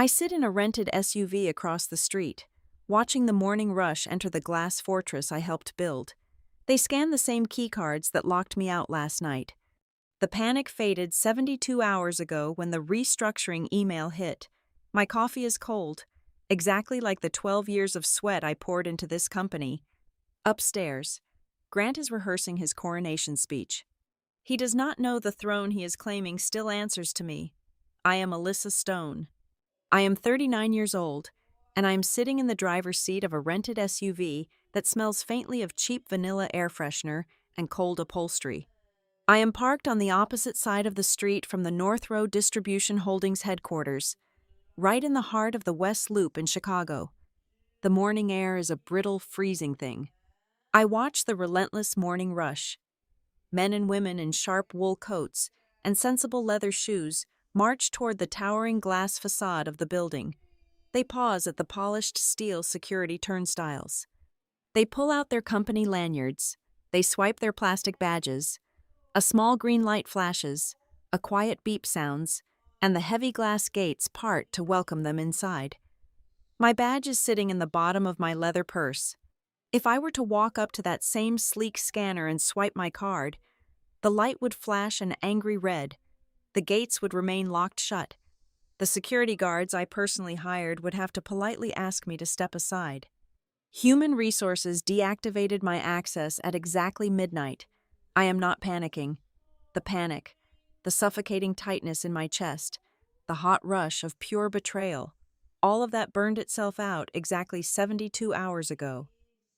I sit in a rented SUV across the street, watching the morning rush enter the glass fortress I helped build. They scan the same keycards that locked me out last night. The panic faded 72 hours ago when the restructuring email hit. My coffee is cold, exactly like the 12 years of sweat I poured into this company. Upstairs, Grant is rehearsing his coronation speech. He does not know the throne he is claiming still answers to me. I am Alyssa Stone. I am 39 years old, and I am sitting in the driver's seat of a rented SUV that smells faintly of cheap vanilla air freshener and cold upholstery. I am parked on the opposite side of the street from the North Road Distribution Holdings headquarters, right in the heart of the West Loop in Chicago. The morning air is a brittle, freezing thing. I watch the relentless morning rush. Men and women in sharp wool coats and sensible leather shoes march toward the towering glass facade of the building. They pause at the polished steel security turnstiles. They pull out their company lanyards. They swipe their plastic badges. A small green light flashes, a quiet beep sounds, and the heavy glass gates part to welcome them inside. My badge is sitting in the bottom of my leather purse. If I were to walk up to that same sleek scanner and swipe my card, the light would flash an angry red. The gates would remain locked shut. The security guards I personally hired would have to politely ask me to step aside. Human Resources deactivated my access at exactly midnight. I am not panicking. The panic, the suffocating tightness in my chest, the hot rush of pure betrayal, all of that burned itself out exactly 72 hours ago.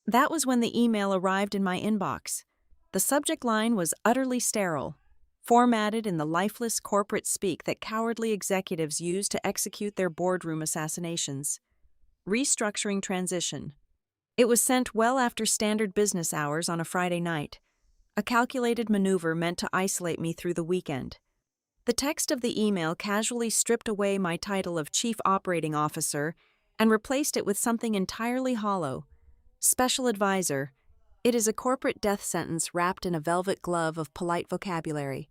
That was when the email arrived in my inbox. The subject line was utterly sterile, formatted in the lifeless corporate speak that cowardly executives use to execute their boardroom assassinations. Restructuring transition. It was sent well after standard business hours on a Friday night, a calculated maneuver meant to isolate me through the weekend. The text of the email casually stripped away my title of Chief Operating Officer and replaced it with something entirely hollow. Special Advisor. It is a corporate death sentence wrapped in a velvet glove of polite vocabulary.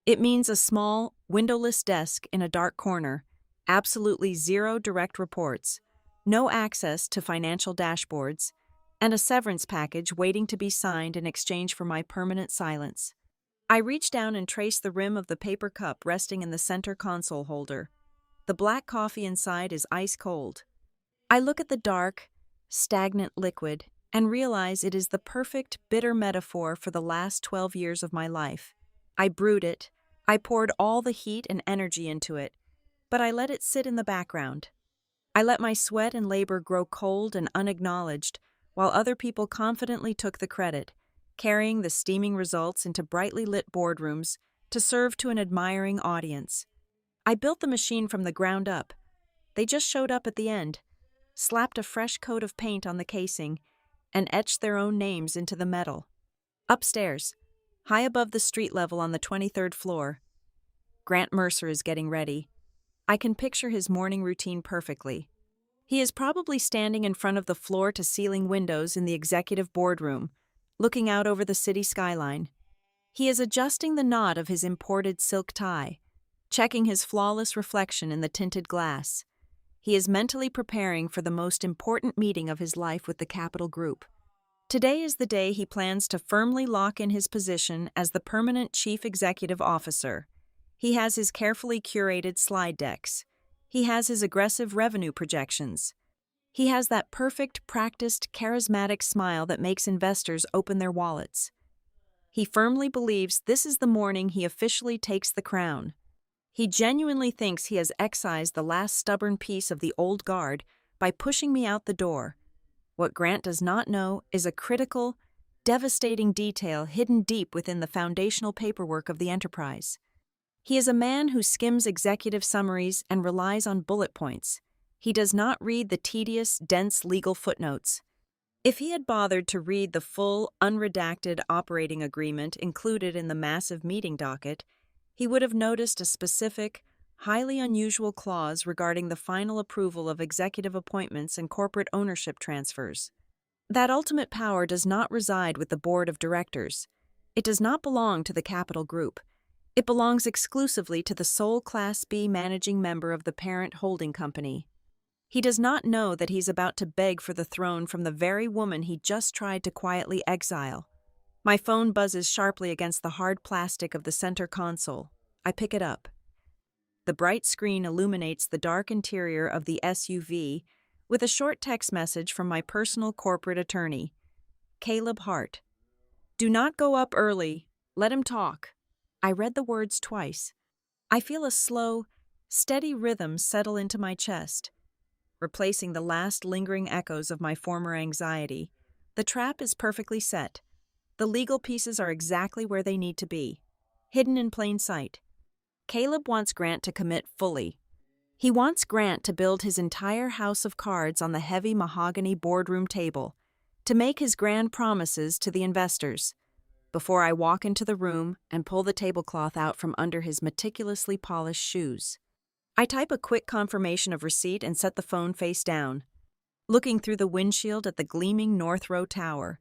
It means a small, windowless desk in a dark corner, absolutely zero direct reports, no access to financial dashboards, and a severance package waiting to be signed in exchange for my permanent silence. I reach down and trace the rim of the paper cup resting in the center console holder. The black coffee inside is ice cold. I look at the dark, stagnant liquid and realize it is the perfect, bitter metaphor for the last 12 years of my life. I brewed it, I poured all the heat and energy into it, but I let it sit in the background. I let my sweat and labor grow cold and unacknowledged, while other people confidently took the credit, carrying the steaming results into brightly lit boardrooms to serve to an admiring audience. I built the machine from the ground up. They just showed up at the end, slapped a fresh coat of paint on the casing, and etched their own names into the metal. Upstairs, high above the street level on the 23rd floor, Grant Mercer is getting ready. I can picture his morning routine perfectly. He is probably standing in front of the floor-to-ceiling windows in the executive boardroom, looking out over the city skyline. He is adjusting the knot of his imported silk tie, checking his flawless reflection in the tinted glass. He is mentally preparing for the most important meeting of his life with the Capital Group. Today is the day he plans to firmly lock in his position as the permanent chief executive officer. He has his carefully curated slide decks. He has his aggressive revenue projections. He has that perfect, practiced, charismatic smile that makes investors open their wallets. He firmly believes this is the morning he officially takes the crown. He genuinely thinks he has excised the last stubborn piece of the old guard by pushing me out the door. What Grant does not know is a critical, devastating detail hidden deep within the foundational paperwork of the enterprise. He is a man who skims executive summaries and relies on bullet points. He does not read the tedious, dense legal footnotes. If he had bothered to read the full, unredacted operating agreement included in the massive meeting docket, he would have noticed a specific, highly unusual clause regarding the final approval of executive appointments and corporate ownership transfers. That ultimate power does not reside with the board of directors. It does not belong to the Capital Group. It belongs exclusively to the sole Class B managing member of the parent holding company. He does not know that he's about to beg for the throne from the very woman he just tried to quietly exile. My phone buzzes sharply against the hard plastic of the center console. I pick it up. The bright screen illuminates the dark interior of the SUV with a short text message from my personal corporate attorney, Caleb Hart. "Do not go up early. Let him talk." I read the words twice. I feel a slow, steady rhythm settle into my chest, replacing the last lingering echoes of my former anxiety. The trap is perfectly set. The legal pieces are exactly where they need to be, hidden in plain sight. Caleb wants Grant to commit fully. He wants Grant to build his entire house of cards on the heavy mahogany boardroom table, to make his grand promises to the investors. Before I walk into the room and pull the tablecloth out from under his meticulously polished shoes, I type a quick confirmation of receipt and set the phone face down, looking through the windshield at the gleaming North Row Tower.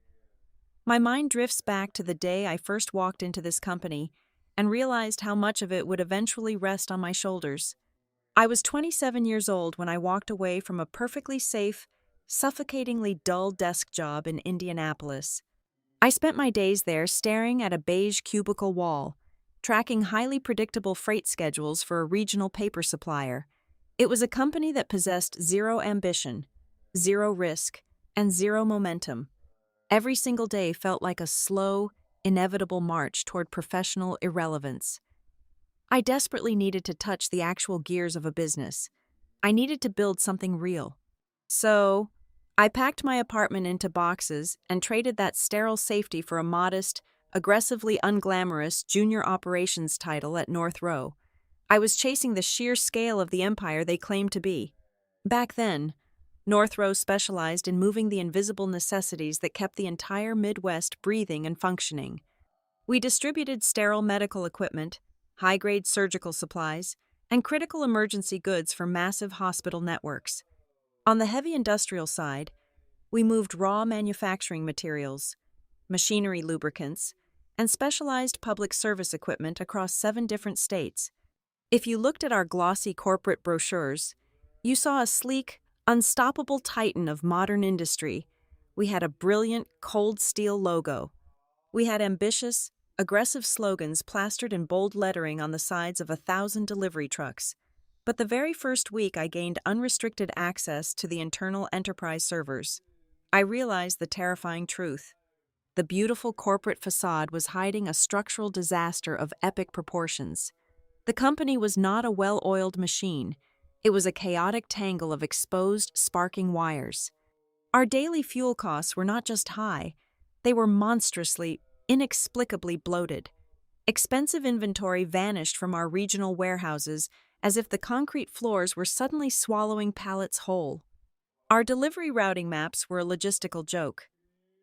My mind drifts back to the day I first walked into this company and realized how much of it would eventually rest on my shoulders. I was 27 years old when I walked away from a perfectly safe, suffocatingly dull desk job in Indianapolis. I spent my days there staring at a beige cubicle wall, tracking highly predictable freight schedules for a regional paper supplier. It was a company that possessed zero ambition, zero risk, and zero momentum. Every single day felt like a slow, inevitable march toward professional irrelevance. I desperately needed to touch the actual gears of a business. I needed to build something real. So, I packed my apartment into boxes and traded that sterile safety for a modest, aggressively unglamorous junior operations title at North Row. I was chasing the sheer scale of the empire they claimed to be. Back then, North Row specialized in moving the invisible necessities that kept the entire Midwest breathing and functioning. We distributed sterile medical equipment, high-grade surgical supplies, and critical emergency goods for massive hospital networks. On the heavy industrial side, we moved raw manufacturing materials, machinery lubricants, and specialized public service equipment across 7 different states. If you looked at our glossy corporate brochures, you saw a sleek, unstoppable titan of modern industry. We had a brilliant, cold steel logo. We had ambitious, aggressive slogans plastered in bold lettering on the sides of 1,000 delivery trucks. But the very first week I gained unrestricted access to the internal enterprise servers, I realized the terrifying truth. The beautiful corporate facade was hiding a structural disaster of epic proportions. The company was not a well-oiled machine. It was a chaotic tangle of exposed, sparking wires. Our daily fuel costs were not just high, they were monstrously, inexplicably bloated. Expensive inventory vanished from our regional warehouses as if the concrete floors were suddenly swallowing pallets whole. Our delivery routing maps were a logistical joke.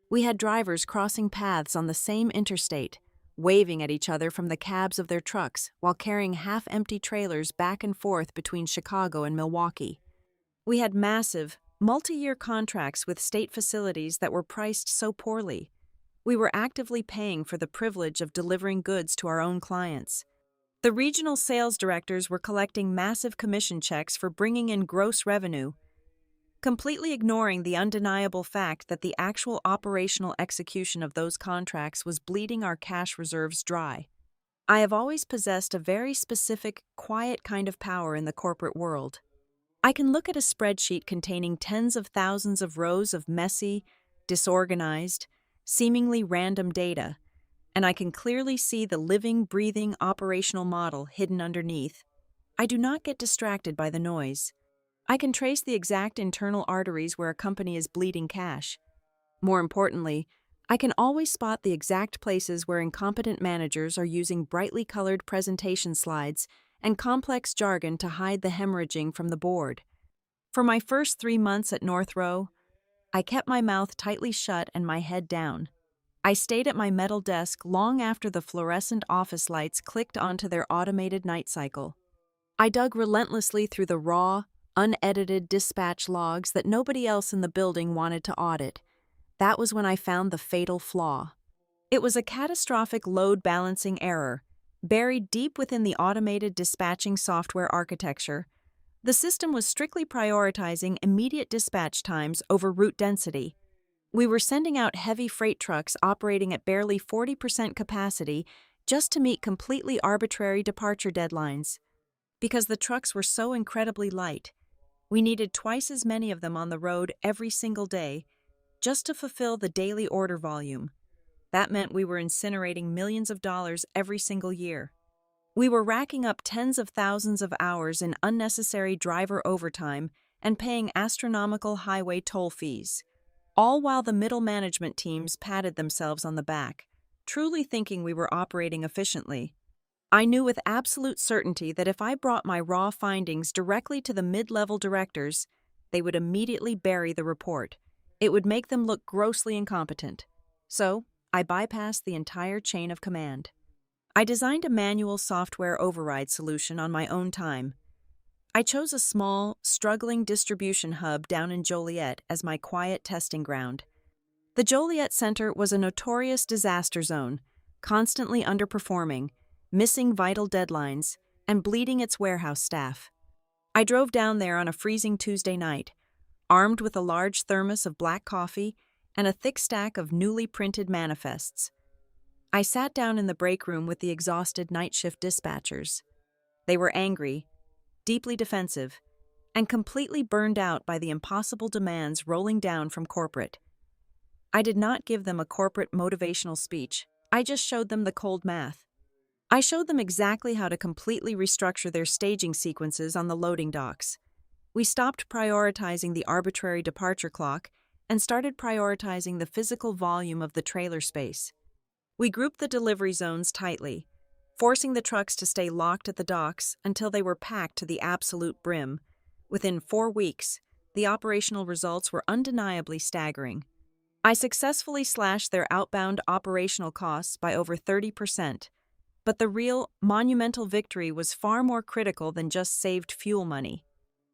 We had drivers crossing paths on the same interstate, waving at each other from the cabs of their trucks while carrying half-empty trailers back and forth between Chicago and Milwaukee. We had massive, multi-year contracts with state facilities that were priced so poorly. We were actively paying for the privilege of delivering goods to our own clients. The regional sales directors were collecting massive commission checks for bringing in gross revenue, completely ignoring the undeniable fact that the actual operational execution of those contracts was bleeding our cash reserves dry. I have always possessed a very specific, quiet kind of power in the corporate world. I can look at a spreadsheet containing tens of thousands of rows of messy, disorganized, seemingly random data, and I can clearly see the living, breathing operational model hidden underneath. I do not get distracted by the noise. I can trace the exact internal arteries where a company is bleeding cash. More importantly, I can always spot the exact places where incompetent managers are using brightly colored presentation slides and complex jargon to hide the hemorrhaging from the board. For my first 3 months at North Row, I kept my mouth tightly shut and my head down. I stayed at my metal desk long after the fluorescent office lights clicked onto their automated night cycle. I dug relentlessly through the raw, unedited dispatch logs that nobody else in the building wanted to audit. That was when I found the fatal flaw. It was a catastrophic load balancing error, Buried deep within the automated dispatching software architecture, the system was strictly prioritizing immediate dispatch times over route density. We were sending out heavy freight trucks operating at barely 40% capacity just to meet completely arbitrary departure deadlines. Because the trucks were so incredibly light, we needed twice as many of them on the road every single day just to fulfill the daily order volume. That meant we were incinerating millions of dollars every single year. We were racking up tens of thousands of hours in unnecessary driver overtime and paying astronomical highway toll fees, all while the middle management teams patted themselves on the back, truly thinking we were operating efficiently. I knew with absolute certainty that if I brought my raw findings directly to the mid-level directors, they would immediately bury the report. It would make them look grossly incompetent. So, I bypassed the entire chain of command. I designed a manual software override solution on my own time. I chose a small, struggling distribution hub down in Joliet as my quiet testing ground. The Joliet Center was a notorious disaster zone, constantly underperforming, missing vital deadlines, and bleeding its warehouse staff. I drove down there on a freezing Tuesday night, armed with a large thermos of black coffee and a thick stack of newly printed manifests. I sat down in the break room with the exhausted night shift dispatchers. They were angry, deeply defensive, and completely burned out by the impossible demands rolling down from corporate. I did not give them a corporate motivational speech. I just showed them the cold math. I showed them exactly how to completely restructure their staging sequences on the loading docks. We stopped prioritizing the arbitrary departure clock and started prioritizing the physical volume of the trailer space. We grouped the delivery zones tightly, forcing the trucks to stay locked at the docks until they were packed to the absolute brim. Within 4 weeks, the operational results were undeniably staggering. I successfully slashed their outbound operational costs by over 30%, but the real, monumental victory was far more critical than just saved fuel money.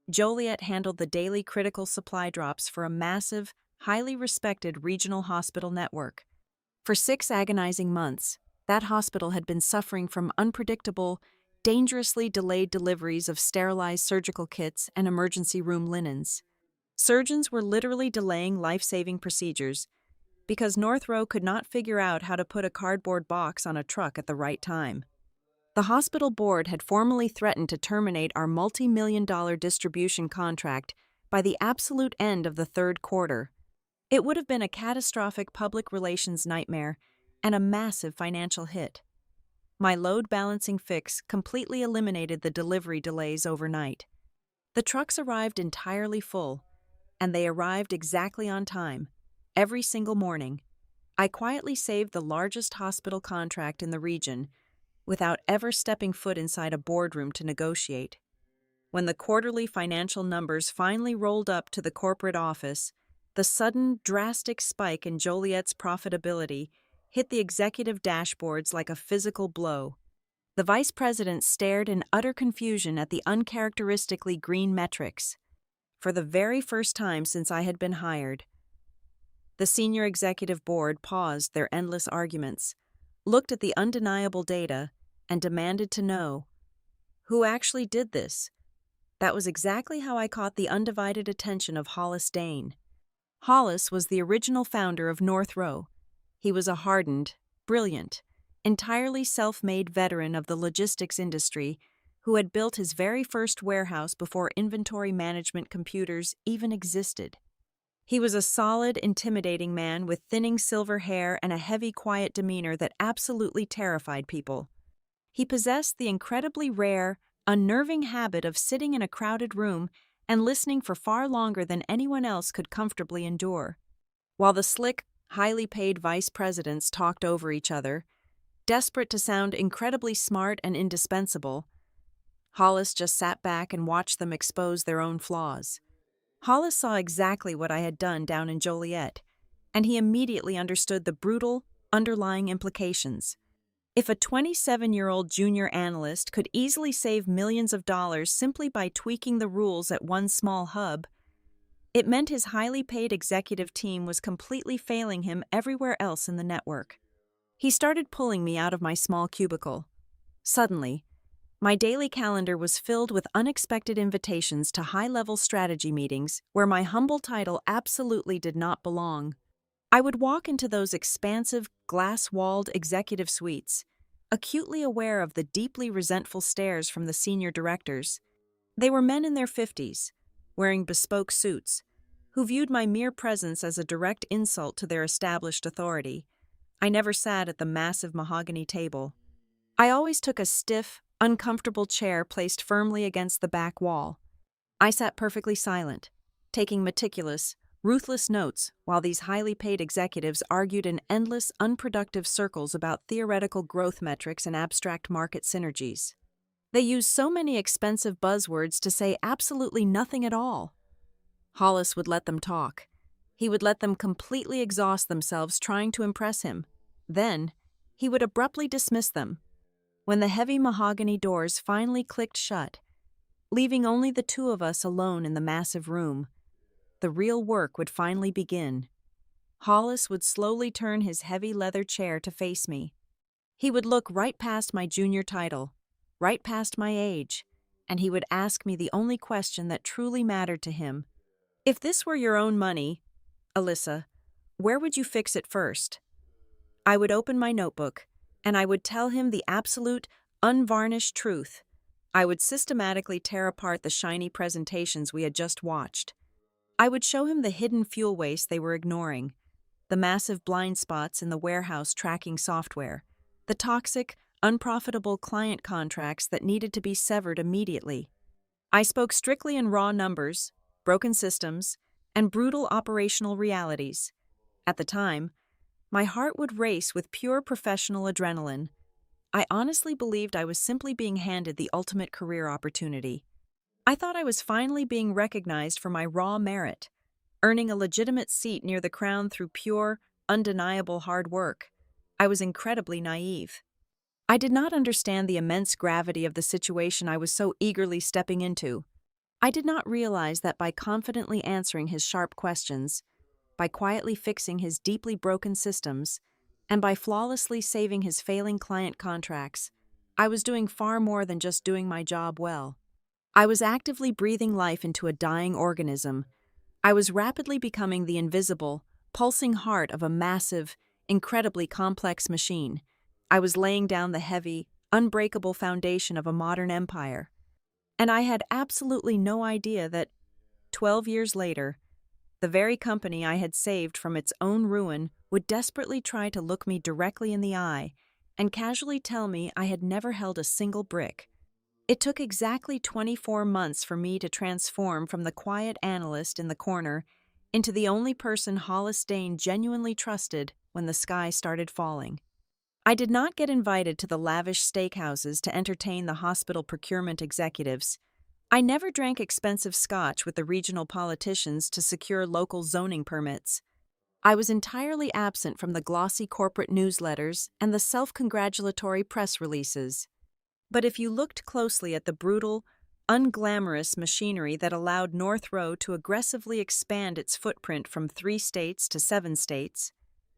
Joliet handled the daily critical supply drops for a massive, highly respected regional hospital network. For 6 agonizing months, that hospital had been suffering from unpredictable, dangerously delayed deliveries of sterilized surgical kits and emergency room linens. Surgeons were literally delaying life-saving procedures because North Row could not figure out how to put a cardboard box on a truck at the right time. The hospital board had formally threatened to terminate our multi-million-dollar distribution contract by the absolute end of the 3rd quarter. It would have been a catastrophic public relations nightmare and a massive financial hit. My load balancing fix completely eliminated the delivery delays overnight. The trucks arrived entirely full, and they arrived exactly on time, every single morning. I quietly saved the largest hospital contract in the region without ever stepping foot inside a boardroom to negotiate. When the quarterly financial numbers finally rolled up to the corporate office, the sudden, drastic spike in Joliet's profitability hit the executive dashboards like a physical blow. The vice president stared in utter confusion at the uncharacteristically green metrics. For the very first time since I had been hired, the senior executive board paused their endless arguments, looked at the undeniable data, and demanded to know, who actually did this? That was exactly how I caught the undivided attention of Hollis Dane. Hollis was the original founder of North Row. He was a hardened, brilliant, entirely self-made veteran of the logistics industry who had built his very first warehouse before inventory management computers even existed. He was a solid, intimidating man with thinning silver hair and a heavy, quiet demeanor that absolutely terrified people. He possessed the incredibly rare, unnerving habit of sitting in a crowded room and listening for far longer than anyone else could comfortably endure. While the slick, highly paid vice presidents talked over each other, desperate to sound incredibly smart and indispensable, Hollis just sat back and watched them expose their own flaws. Hollis saw exactly what I had done down in Joliet, and he immediately understood the brutal, underlying implications. If a 27-year-old junior analyst could easily save millions of dollars simply by tweaking the rules at one small hub, it meant his highly paid executive team was completely failing him everywhere else in the network. He started pulling me out of my small cubicle. Suddenly, my daily calendar was filled with unexpected invitations to high-level strategy meetings where my humble title absolutely did not belong. I would walk into those expansive, glass-walled executive suites, acutely aware of the deeply resentful stares from the senior directors. They were men in their 50s, wearing bespoke suits, who viewed my mere presence as a direct insult to their established authority. I never sat at the massive mahogany table. I always took a stiff, uncomfortable chair placed firmly against the back wall. I sat perfectly silent, taking meticulous, ruthless notes while these highly paid executives argued in endless, unproductive circles about theoretical growth metrics and abstract market synergies. They used so many expensive buzzwords to say absolutely nothing at all. Hollis would let them talk. He would let them completely exhaust themselves trying to impress him. Then, he would abruptly dismiss them. When the heavy mahogany doors finally clicked shut, leaving only the two of us alone in the massive room, the real work would finally begin. Hollis would slowly turn his heavy leather chair to face me. He would look right past my junior title, right past my age, and he would ask me the only question that truly mattered to him. If this were your own money, Alyssa, where would you fix it first? I would open my notebook, and I would tell him the absolute, unvarnished truth. I would systematically tear apart the shiny presentations we had just watched. I would show him the hidden fuel waste they were ignoring, the massive blind spots in the warehouse tracking software, the toxic, unprofitable client contracts that needed to be severed immediately. I spoke strictly in raw numbers, broken systems, and brutal operational realities. At the time, my heart would race with pure professional adrenaline. I honestly believed I was simply being handed the ultimate career opportunity. I thought I was finally being recognized for my raw merit, earning a legitimate seat near the crown through pure, undeniable hard work. I was incredibly naive. I did not understand the immense gravity of the situation I was so eagerly stepping into. I did not realize that by confidently answering his sharp questions, by quietly fixing his deeply broken systems, and by flawlessly saving his failing client contracts, I was doing far more than just doing my job well. I was actively breathing life into a dying organism. I was rapidly becoming the invisible, pulsing heart of a massive, incredibly complex machine. I was laying down the heavy, unbreakable foundation of a modern empire. And I had absolutely no idea that, 12 years later, the very company I had saved from its own ruin would desperately try to look me directly in the eye and casually tell me I had never held a single brick. It took exactly 24 months for me to transform from the quiet analyst in the corner into the only person Hollis Dane genuinely trusted when the sky started falling. I did not get invited to the lavish steakhouses to entertain the hospital procurement executives. I never drank expensive scotch with the regional politicians to secure local zoning permits. I was entirely absent from the glossy corporate newsletters and the self-congratulatory press releases. But if you looked closely at the brutal, unglamorous machinery that allowed North Row to aggressively expand its footprint from 3 states to 7 states,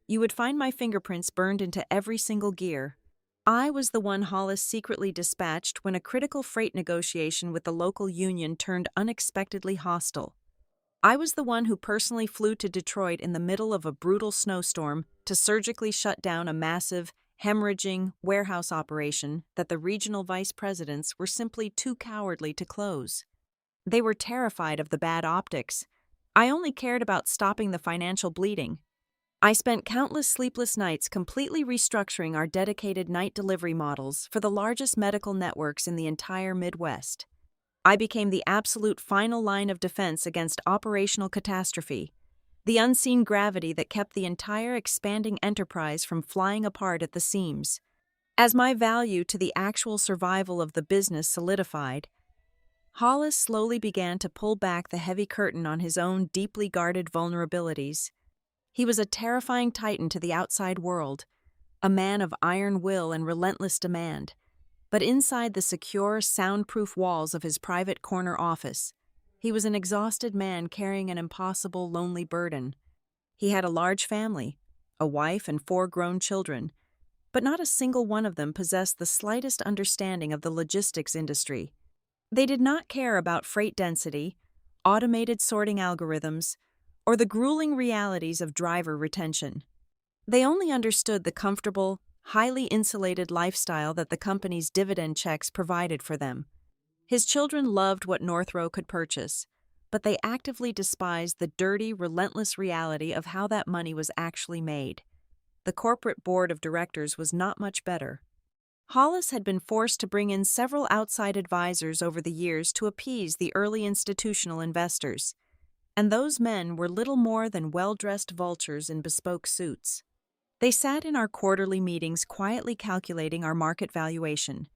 you would find my fingerprints burned into every single gear. I was the one Hollis secretly dispatched when a critical freight negotiation with the local union turned unexpectedly hostile. I was the one who personally flew to Detroit in the middle of a brutal snowstorm to surgically shut down a massive, hemorrhaging warehouse operation that the regional vice presidents were simply too cowardly to close. They were terrified of the bad optics. I only cared about stopping the financial bleeding. I spent countless sleepless nights completely restructuring our dedicated night delivery models for the largest medical networks in the entire Midwest. I became the absolute final line of defense against operational catastrophe, the unseen gravity that kept the entire expanding enterprise from flying apart at the seams. As my value to the actual survival of the business solidified, Hollis slowly began to pull back the heavy curtain on his own deeply guarded vulnerabilities. He was a terrifying titan to the outside world, a man of iron will and relentless demand. But inside the secure, soundproof walls of his private corner office, he was an exhausted man carrying an impossible, lonely burden. He had a large family, a wife and 4 grown children, but not a single one of them possessed the slightest understanding of the logistics industry. They did not care about freight density, automated sorting algorithms, or the grueling realities of driver retention. They only understood the comfortable, highly insulated lifestyle that the company's dividend checks provided for them. His children loved what Northrow could purchase, but they actively despised the dirty, relentless reality of how that money was actually made. The corporate board of directors was not much better. Hollis had been forced to bring in several outside advisors over the years to appease the early institutional investors, and those men were little more than well-dressed vultures in bespoke suits. They sat in our quarterly meetings quietly calculating our market valuation,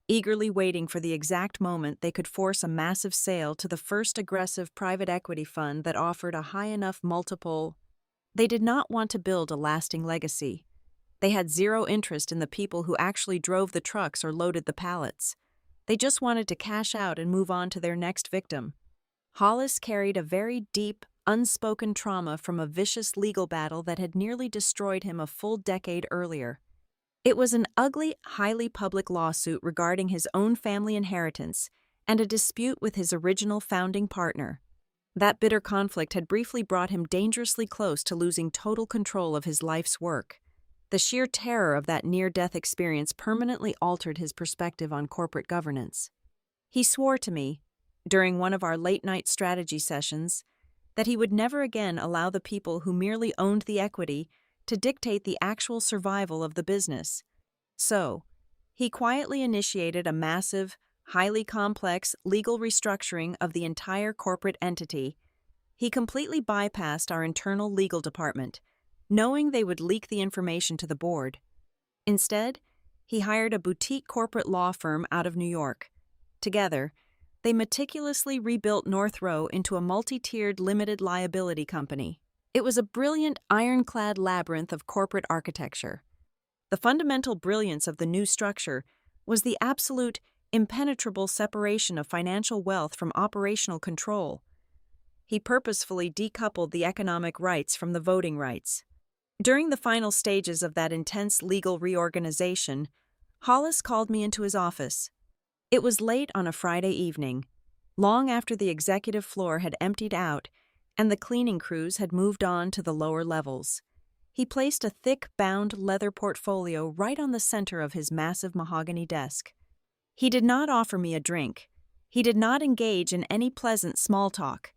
eagerly waiting for the exact moment they could force a massive sale to the first aggressive private equity fund that offered a high enough multiple. They did not want to build a lasting legacy. They had zero interest in the people who actually drove the trucks or loaded the pallets. They just wanted to cash out and move on to their next victim. Hollis carried a very deep, unspoken trauma from a vicious legal battle that had nearly destroyed him a full decade earlier. It was an ugly, highly public lawsuit regarding his own family inheritance and a dispute with his original founding partner. That bitter conflict had briefly brought him dangerously close to losing total control of his life's work. The sheer terror of that near-death experience permanently altered his perspective on corporate governance. He swore to me, during one of our late-night strategy sessions, that he would never again allow the people who merely owned the equity to dictate the actual survival of the business. So, he quietly initiated a massive, highly complex legal restructuring of the entire corporate entity. He completely bypassed our internal legal department, knowing they would leak the information to the board. Instead, he hired a boutique corporate law firm out of New York. Together, they meticulously rebuilt Northrow into a multi-tiered limited liability company. It was a brilliant, ironclad labyrinth of corporate architecture. The fundamental brilliance of the new structure was the absolute, impenetrable separation of financial wealth from operational control. He purposefully decoupled the economic rights from the voting rights. During the final stages of that intense legal reorganization, Hollis called me into his office. It was late on a Friday evening, long after the executive floor had emptied out and the cleaning crews had moved on to the lower levels. He placed a thick, bound leather portfolio right on the center of his massive mahogany desk. He did not offer me a drink. He did not engage in any pleasant small talk.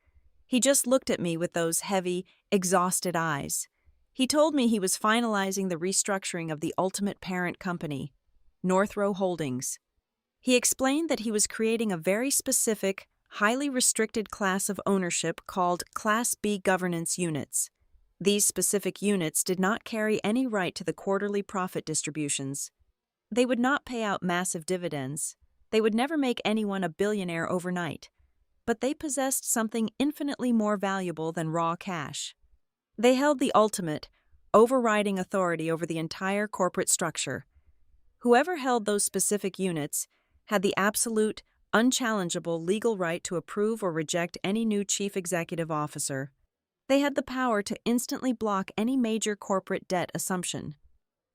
He just looked at me with those heavy, exhausted eyes. He told me he was finalizing the restructuring of the ultimate parent company, Northrow Holdings. He explained that he was creating a very specific, highly restricted class of ownership called Class B governance units. These specific units did not carry any right to the quarterly profit distributions. They would not pay out massive dividends. They would never make anyone a billionaire overnight. But they possessed something infinitely more valuable than raw cash. They held the ultimate, overriding authority over the entire corporate structure. Whoever held those specific units had the absolute, unchallengeable legal right to approve or reject any new chief executive officer. They had the power to instantly block any major corporate debt assumption.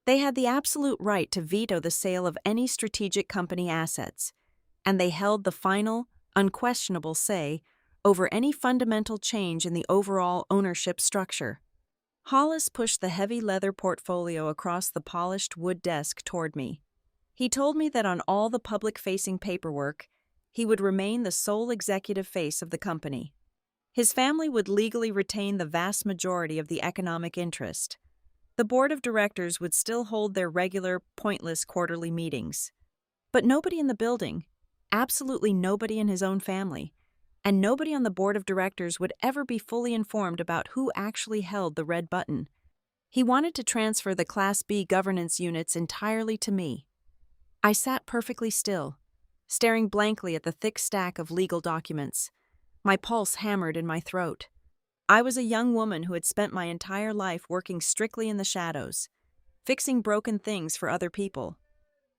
They had the absolute right to veto the sale of any strategic company assets, and they held the final, unquestionable say over any fundamental change in the overall ownership structure. Hollis pushed the heavy leather portfolio across the polished wood desk toward me. He told me that on all the public-facing paperwork, he would remain the sole executive face of the company. His family would legally retain the vast majority of the economic interest. The board of directors would still hold their regular, pointless quarterly meetings. But nobody in the building, absolutely nobody in his own family, and nobody on the board of directors would ever be fully informed about who actually held the red button. He wanted to transfer the Class B governance units entirely to me. I sat perfectly still, staring blankly at the thick stack of legal documents. My pulse hammered in my throat. I was a young woman who had spent my entire life working strictly in the shadows, fixing broken things for other people.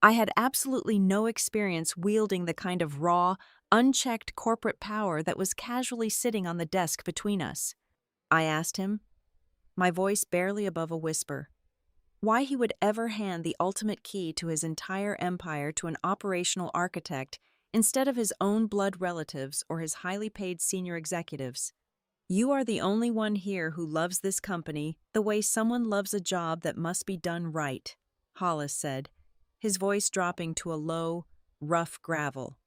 I had absolutely no experience wielding the kind of raw, unchecked corporate power that was casually sitting on the desk between us. I asked him, my voice barely above a whisper. Why he would ever hand the ultimate key to his entire empire to an operational architect instead of his own blood relatives or his highly paid senior executives. You are the only one here who loves this company the way someone loves a job that must be done right, Hollis said, his voice dropping to a low, rough gravel.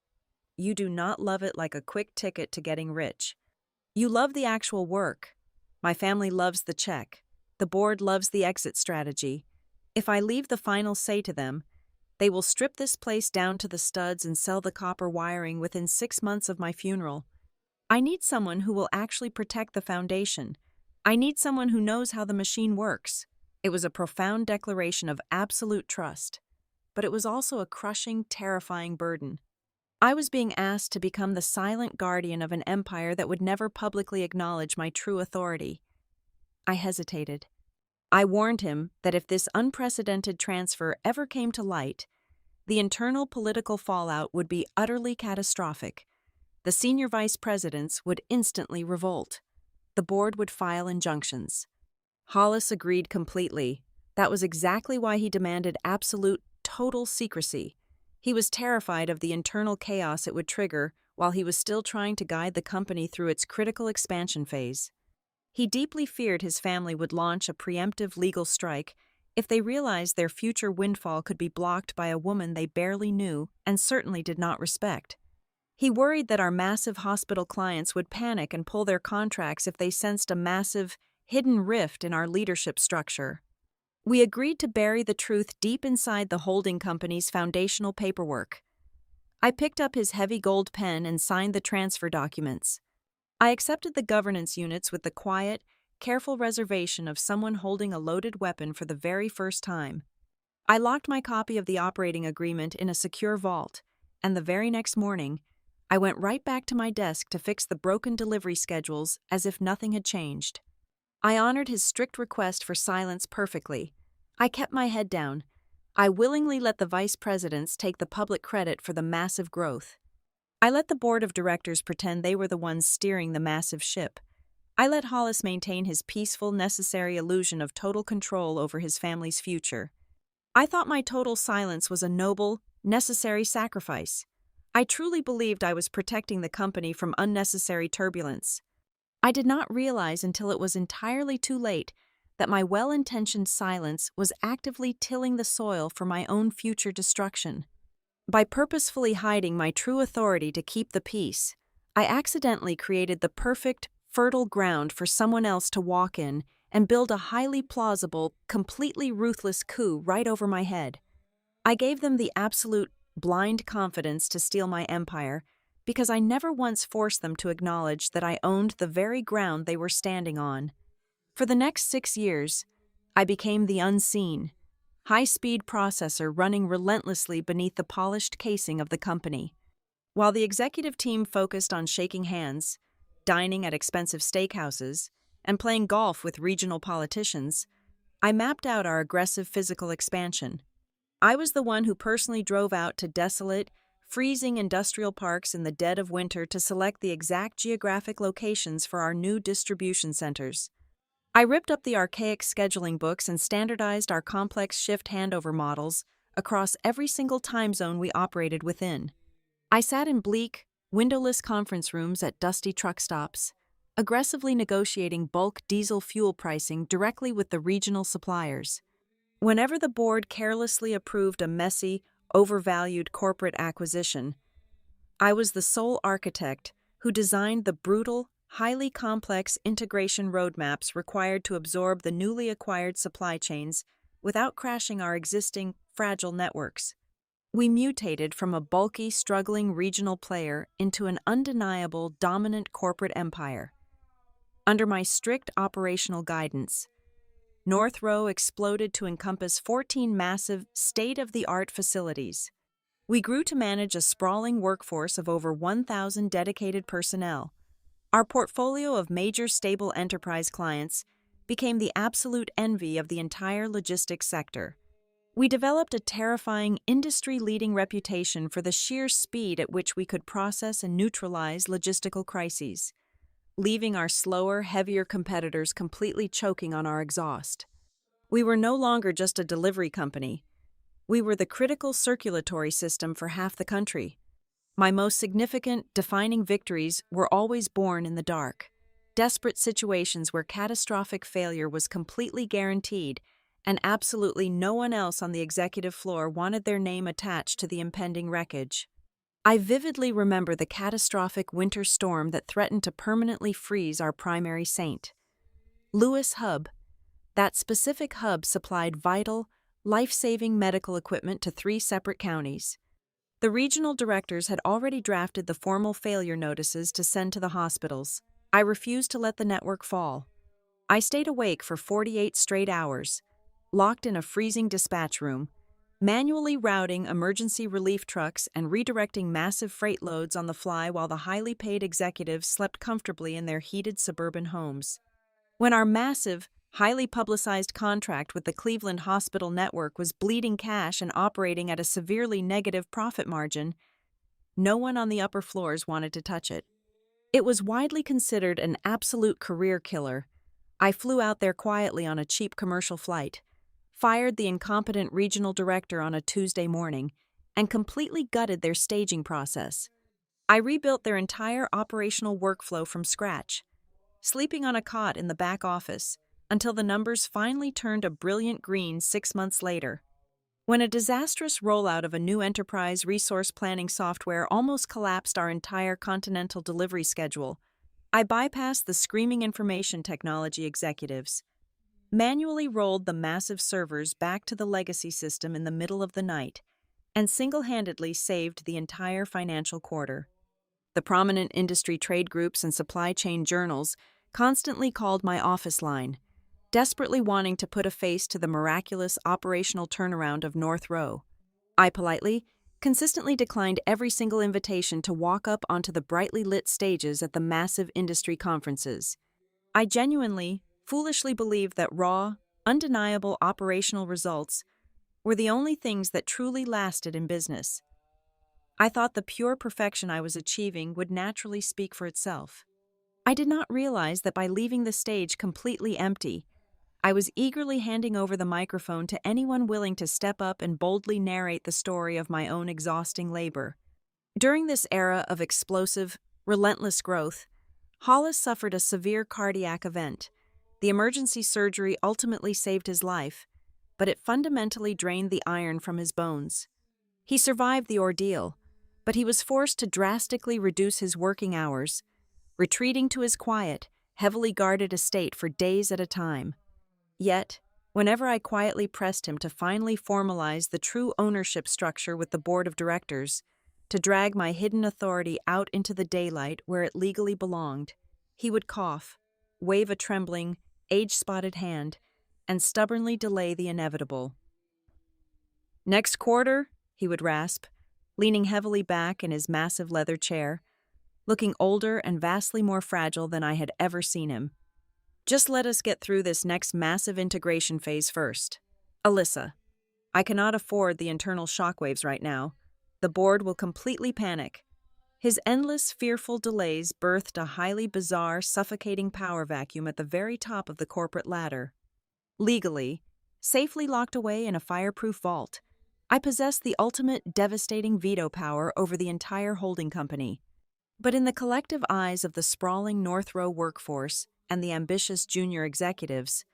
You do not love it like a quick ticket to getting rich. You love the actual work. My family loves the check. The board loves the exit strategy. If I leave the final say to them, they will strip this place down to the studs and sell the copper wiring within 6 months of my funeral. I need someone who will actually protect the foundation. I need someone who knows how the machine works. It was a profound declaration of absolute trust, but it was also a crushing, terrifying burden. I was being asked to become the silent guardian of an empire that would never publicly acknowledge my true authority. I hesitated. I warned him that if this unprecedented transfer ever came to light, the internal political fallout would be utterly catastrophic. The senior vice presidents would instantly revolt. The board would file injunctions. Hollis agreed completely. That was exactly why he demanded absolute, total secrecy. He was terrified of the internal chaos it would trigger while he was still trying to guide the company through its critical expansion phase. He deeply feared his family would launch a preemptive legal strike if they realized their future windfall could be blocked by a woman they barely knew and certainly did not respect. He worried that our massive hospital clients would panic and pull their contracts if they sensed a massive, hidden rift in our leadership structure. We agreed to bury the truth deep inside the holding company's foundational paperwork. I picked up his heavy gold pen and signed the transfer documents. I accepted the governance units with the quiet, careful reservation of someone holding a loaded weapon for the very first time. I locked my copy of the operating agreement in a secure vault, and the very next morning, I went right back to my desk to fix the broken delivery schedules as if nothing had changed. I honored his strict request for silence perfectly. I kept my head down. I willingly let the vice presidents take the public credit for the massive growth. I let the board of directors pretend they were the ones steering the massive ship. I let Hollis maintain his peaceful, necessary illusion of total control over his family's future. I thought my total silence was a noble, necessary sacrifice. I truly believed I was protecting the company from unnecessary turbulence. I did not realize until it was entirely too late that my well-intentioned silence was actively tilling the soil for my own future destruction. By purposefully hiding my true authority to keep the peace, I accidentally created the perfect, fertile ground for someone else to walk in and build a highly plausible, completely ruthless coup right over my head. I gave them the absolute, blind confidence to steal my empire because I never once forced them to acknowledge that I owned the very ground they were standing on. For the next 6 years, I became the unseen, high-speed processor running relentlessly beneath the polished casing of the company. While the executive team focused on shaking hands, dining at expensive steakhouses, and playing golf with regional politicians, I mapped out our aggressive physical expansion. I was the one who personally drove out to desolate, freezing industrial parks in the dead of winter to select the exact geographic locations for our new distribution centers. I ripped up the archaic scheduling books and standardized our complex shift handover models across every single time zone we operated within. I sat in bleak, windowless conference rooms at dusty truck stops, aggressively negotiating bulk diesel fuel pricing directly with the regional suppliers. Whenever the board carelessly approved a messy, overvalued corporate acquisition, I was the sole architect who designed the brutal, highly complex integration roadmaps required to absorb the newly acquired supply chains without crashing our existing, fragile networks. We mutated from a bulky, struggling regional player into an undeniable, dominant corporate empire. Under my strict operational guidance, North Row exploded to encompass 14 massive, state-of-the-art facilities. We grew to manage a sprawling workforce of over 1,000 dedicated personnel. Our portfolio of major stable enterprise clients became the absolute envy of the entire logistics sector. We developed a terrifying, industry-leading reputation for the sheer speed at which we could process and neutralize logistical crises, leaving our slower, heavier competitors completely choking on our exhaust. We were no longer just a delivery company. We were the critical circulatory system for half the country. My most significant, defining victories were always born in the dark. Desperate situations where catastrophic failure was completely guaranteed, and absolutely no one else on the executive floor wanted their name attached to the impending wreckage. I vividly remember the catastrophic winter storm that threatened to permanently freeze our primary saint. Lewis Hub. That specific hub supplied vital, life-saving medical equipment to 3 separate counties. The regional directors had already drafted the formal failure notices to send to the hospitals. I refused to let the network fall. I stayed awake for 48 straight hours, locked in a freezing dispatch room, manually routing emergency relief trucks and redirecting massive freight loads on the fly while the highly paid executives slept comfortably in their heated suburban homes. When our massive, highly publicized contract with the Cleveland Hospital Network was bleeding cash and operating at a severely negative profit margin, no one on the upper floors wanted to touch it. It was widely considered an absolute career killer. I flew out there quietly on a cheap commercial flight, fired the incompetent regional director on a Tuesday morning, and completely gutted their staging process. I rebuilt their entire operational workflow from scratch, sleeping on a cot in the back office, until the numbers finally turned a brilliant green 6 months later. When a disastrous rollout of a new enterprise resource planning software almost collapsed our entire continental delivery schedule, I bypassed the screaming information technology executives, manually rolled the massive servers back to the legacy system in the middle of the night, and single-handedly saved the entire financial quarter. The prominent industry trade groups and supply chain journals constantly called my office line, desperately wanting to put a face to the miraculous operational turnaround of North Row. I politely, consistently declined every single invitation to walk up onto the brightly lit stages at the massive industry conferences. I genuinely, foolishly believed that raw, undeniable operational results were the only things that truly lasted in business. I thought the pure perfection I was achieving would naturally speak for itself. I did not realize that by leaving the stage completely empty, I was eagerly handing over the microphone to anyone willing to step up and boldly narrate the story of my own exhausting labor. During this era of explosive, relentless growth, Hollis suffered a severe cardiac event. The emergency surgery ultimately saved his life, but it fundamentally drained the iron from his bones. He survived the ordeal, but he was forced to drastically reduce his working hours, retreating to his quiet, heavily guarded estate for days at a time. Yet, whenever I quietly pressed him to finally formalize the true ownership structure with the board of directors, to drag my hidden authority out into the daylight where it legally belonged, he would cough, wave a trembling, age-spotted hand, and stubbornly delay the inevitable. "Next quarter," he would rasp, leaning heavily back in his massive leather chair, looking older and vastly more fragile than I had ever seen him. "Just let us get through this next massive integration phase first. Alyssa, I cannot afford the internal shockwaves right now. The board will completely panic." His endless, fearful delays birthed a highly bizarre, suffocating power vacuum at the very top of the corporate ladder. Legally, safely locked away in a fireproof vault, I possessed the ultimate devastating veto power over the entire holding company. But in the collective eyes of the sprawling North Row workforce and the ambitious junior executives,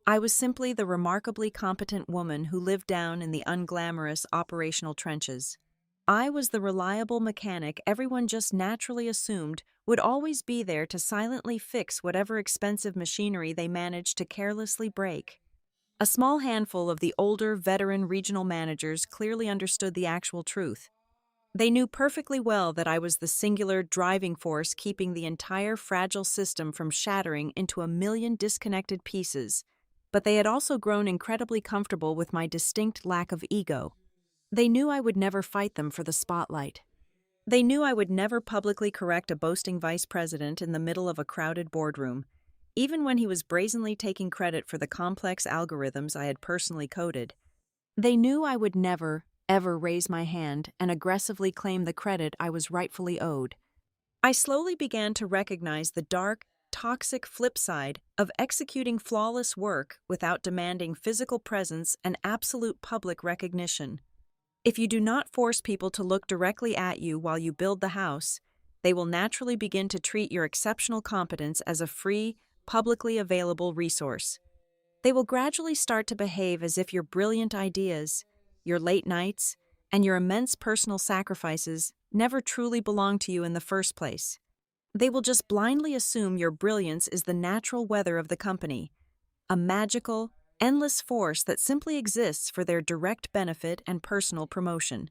I was simply the remarkably competent woman who lived down in the unglamorous operational trenches. I was the reliable mechanic everyone just naturally assumed would always be there to silently fix whatever expensive machinery they managed to carelessly break. A small handful of the older, veteran regional managers clearly understood the actual truth. They knew perfectly well that I was the singular driving force keeping the entire fragile system from shattering into a million disconnected pieces, but they had also grown incredibly comfortable with my distinct lack of ego. They knew I would never fight them for the spotlight. They knew I would never publicly correct a boasting vice president in the middle of a crowded boardroom, even when he was brazenly taking credit for the complex algorithms I had personally coded. They knew I would never, ever raise my hand and aggressively claim the credit I was rightfully owed. I slowly began to recognize the dark, toxic flip side of executing flawless work without demanding physical presence and absolute public recognition. If you do not force people to look directly at you while you build the house, they will naturally begin to treat your exceptional competence as a free, publicly available resource. They will gradually start to behave as if your brilliant ideas, your late nights, and your immense personal sacrifices never truly belonged to you in the first place. They will just blindly assume your brilliance is the natural weather of the company, a magical, endless force that simply exists for their direct benefit and personal promotion.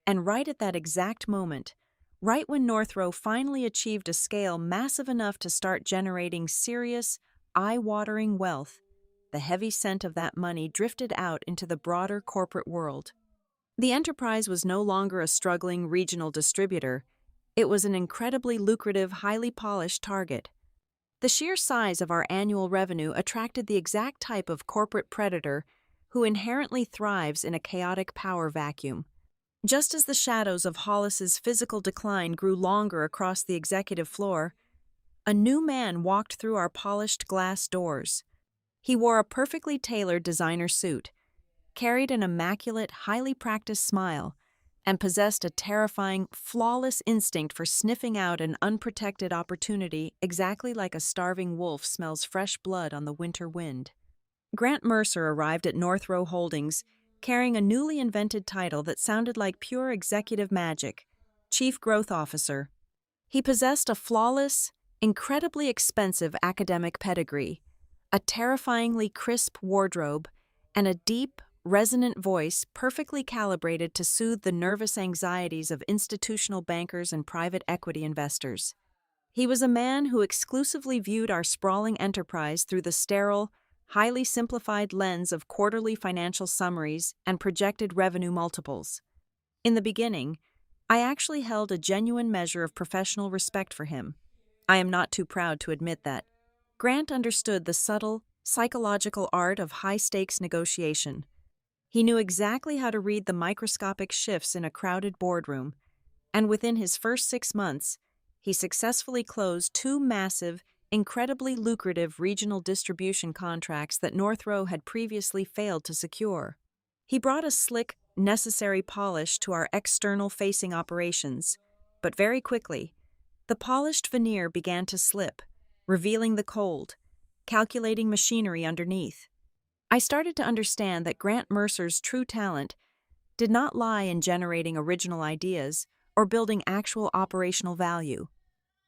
And right at that exact moment, right when Northrow finally achieved a scale massive enough to start generating serious, eye-watering wealth, the heavy scent of that money drifted out into the broader corporate world. The enterprise was no longer a struggling regional distributor. It was an incredibly lucrative, highly polished target. The sheer size of our annual revenue attracted the exact type of corporate predator who inherently thrives in a chaotic power vacuum. Just as the shadows of Hollis's physical decline grew longer across the executive floor, a new man walked through our polished glass doors. He wore a perfectly tailored designer suit, carried an immaculate, highly practiced smile, and possessed a terrifying, flawless instinct for sniffing out an unprotected opportunity exactly like a starving wolf smells fresh blood on the winter wind. Grant Mercer arrived at Northrow Holdings carrying a newly invented title that sounded like pure executive magic, Chief Growth Officer. He possessed a flawless, incredibly expensive academic pedigree, a terrifyingly crisp wardrobe, and a deep, resonant voice perfectly calibrated to soothe the nervous anxieties of institutional bankers and private equity investors. He was a man who exclusively viewed our sprawling enterprise through the sterile, highly simplified lens of quarterly financial summaries and projected revenue multiples. In the beginning, I actually held a genuine measure of professional respect for him. I am not too proud to admit that. Grant understood the subtle, psychological art of high-stakes negotiation. He knew exactly how to read the microscopic shifts in a crowded boardroom, and within his first 6 months, he successfully closed 2 massive, incredibly lucrative regional distribution contracts that Northrow had previously failed to secure. He brought a slick, necessary polish to our external-facing operations, but very quickly, the polished veneer began to slip, revealing the cold, calculating machinery underneath. I started to understand that Grant Mercer's true talent did not lie in generating original ideas or building actual operational value.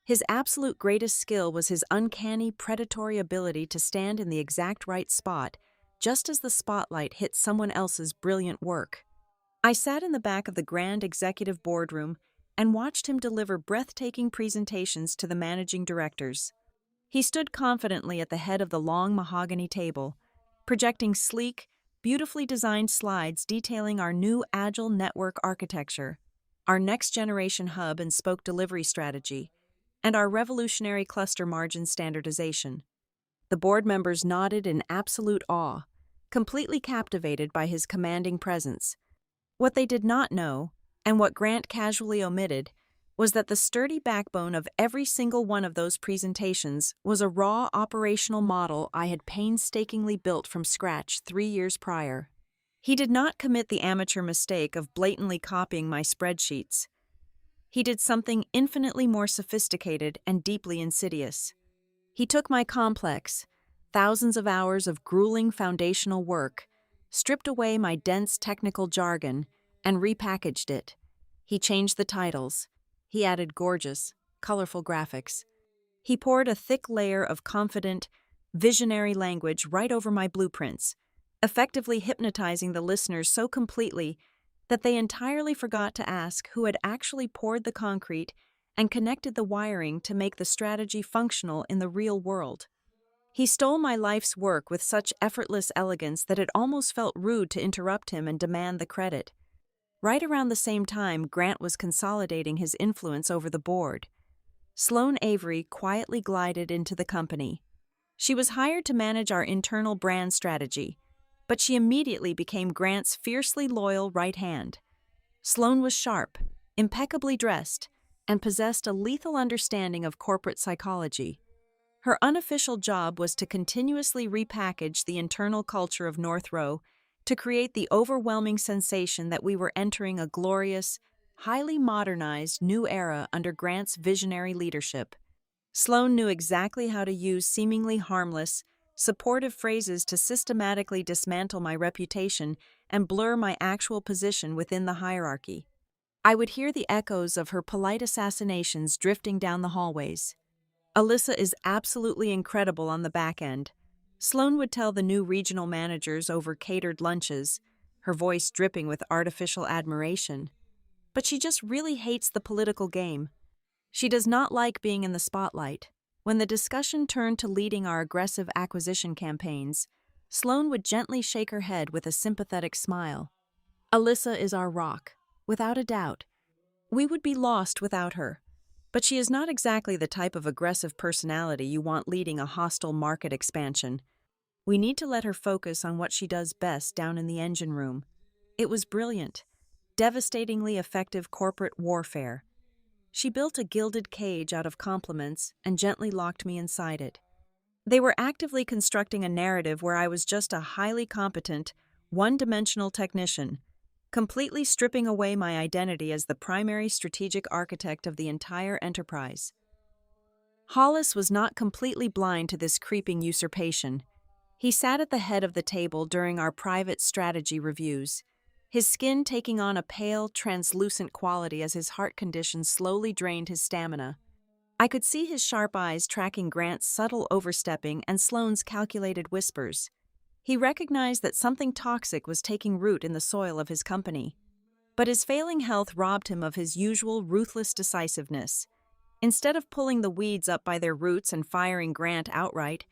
His absolute greatest skill was his uncanny, predatory ability to stand in the exact right spot, just as the spotlight hit someone else's brilliant work. I sat in the back of the grand executive boardroom and watched him deliver breathtaking presentations to the managing directors. He stood confidently at the head of the long mahogany table, projecting sleek, beautifully designed slides detailing our new agile network architecture, our next-generation hub and spoke delivery strategy, and our revolutionary cluster margin standardization. The board members nodded in absolute awe, completely captivated by his commanding presence. What they did not know, and what Grant casually omitted, was that the sturdy backbone of every single one of those presentations was a raw operational model I had painstakingly built from scratch 3 years prior. He did not commit the amateur mistake of blatantly copying my spreadsheets. He did something infinitely more sophisticated and deeply insidious. He took my complex, thousands of hours of grueling foundational work, stripped away my dense technical jargon, and repackaged it. He changed the titles. He added gorgeous, colorful graphics. He poured a thick layer of confident, visionary language right over my blueprints, effectively hypnotizing the listeners so completely that they entirely forgot to ask who had actually poured the concrete and connected the wiring to make the strategy functional in the real world. He stole my life's work with such effortless elegance that it almost felt rude to interrupt him and demand the credit. Right around the same time, Grant was consolidating his influence over the board. Sloane Avery quietly glided into the company. She was hired to manage our internal brand strategy, but she immediately became Grant's fiercely loyal right hand. Sloane was sharp, impeccably dressed, and possessed a lethal understanding of corporate psychology. Her unofficial job was to continuously repackage the internal culture of North Row to create the overwhelming sensation that we were entering a glorious, highly modernized new era under Grant's visionary leadership. Sloan knew exactly how to use seemingly harmless, supportive phrases to systematically dismantle my reputation and blur my actual position within the hierarchy. I would hear the echoes of her polite assassinations drifting down the hallways. Alyssa is absolutely incredible on the back end. Sloan would tell the new regional managers over catered lunches, her voice dripping with artificial admiration. But she just really hates the political game. She does not like being in the spotlight. When the discussion turned to leading our aggressive acquisition campaigns, Sloan would gently shake her head with a sympathetic smile. Alyssa is our rock, without a doubt. We would be lost without her. But she is not exactly the type of aggressive personality you want leading a hostile market expansion. We need to let her focus on what she does best down in the engine room. It was brilliant, devastatingly effective corporate warfare. She built a gilded cage out of compliments and gently locked me inside it. They were actively constructing a narrative where I was just a highly competent, one-dimensional technician, completely stripping away my identity as the primary strategic architect of the entire enterprise. Hollis was not completely blind to this creeping usurpation. He sat at the head of the table during our private strategy reviews, his skin taking on a pale, translucent quality as his heart condition slowly drained his stamina. I could see his sharp eyes tracking Grant's subtle overstepping and Sloane's calculated whispers. He recognized that something toxic was taking root in the soil of his company. But his failing health robbed him of his usual ruthless decisiveness. Instead of pulling the weeds up by their roots and firing Grant outright,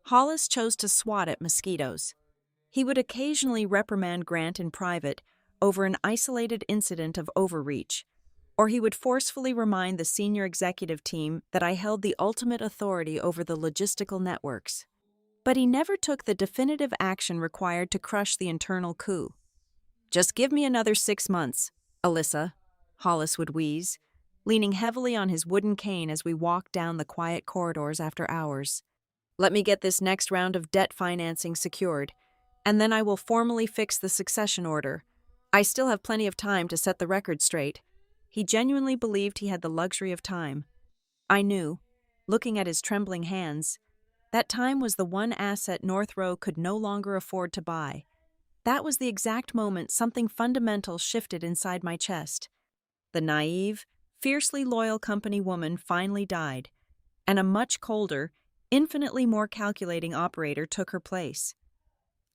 Hollis chose to swat at mosquitoes. He would occasionally reprimand Grant in private over an isolated incident of overreach, or he would forcefully remind the senior executive team that I held the ultimate authority over the logistical networks. But he never took the definitive action required to crush the internal coup. "Just give me another 6 months, Alyssa," Hollis would wheeze, leaning heavily on his wooden cane as we walked down the quiet corridors after hours. "Let me get this next round of debt financing secured, and then I will formally fix the succession order. I still have plenty of time to set the record straight." He genuinely believed he had the luxury of time. I knew, looking at his trembling hands, that time was the one asset North Row could no longer afford to buy. That was the exact moment something fundamental shifted inside my chest. The naive, fiercely loyal company woman finally died, and a much colder, infinitely more calculating operator took her place.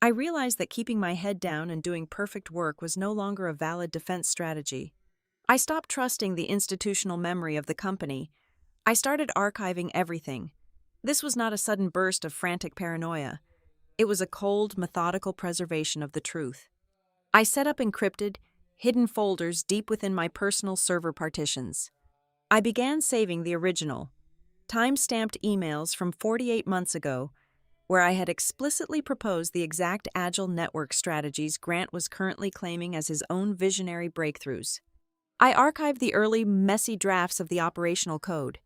I realized that keeping my head down and doing perfect work was no longer a valid defense strategy. I stopped trusting the institutional memory of the company. I started archiving everything. This was not a sudden burst of frantic paranoia. It was a cold, methodical preservation of the truth. I set up encrypted, hidden folders deep within my personal server partitions. I began saving the original, time-stamped emails from 48 months ago, where I had explicitly proposed the exact agile network strategies Grant was currently claiming as his own visionary breakthroughs. I archived the early, messy drafts of the operational code.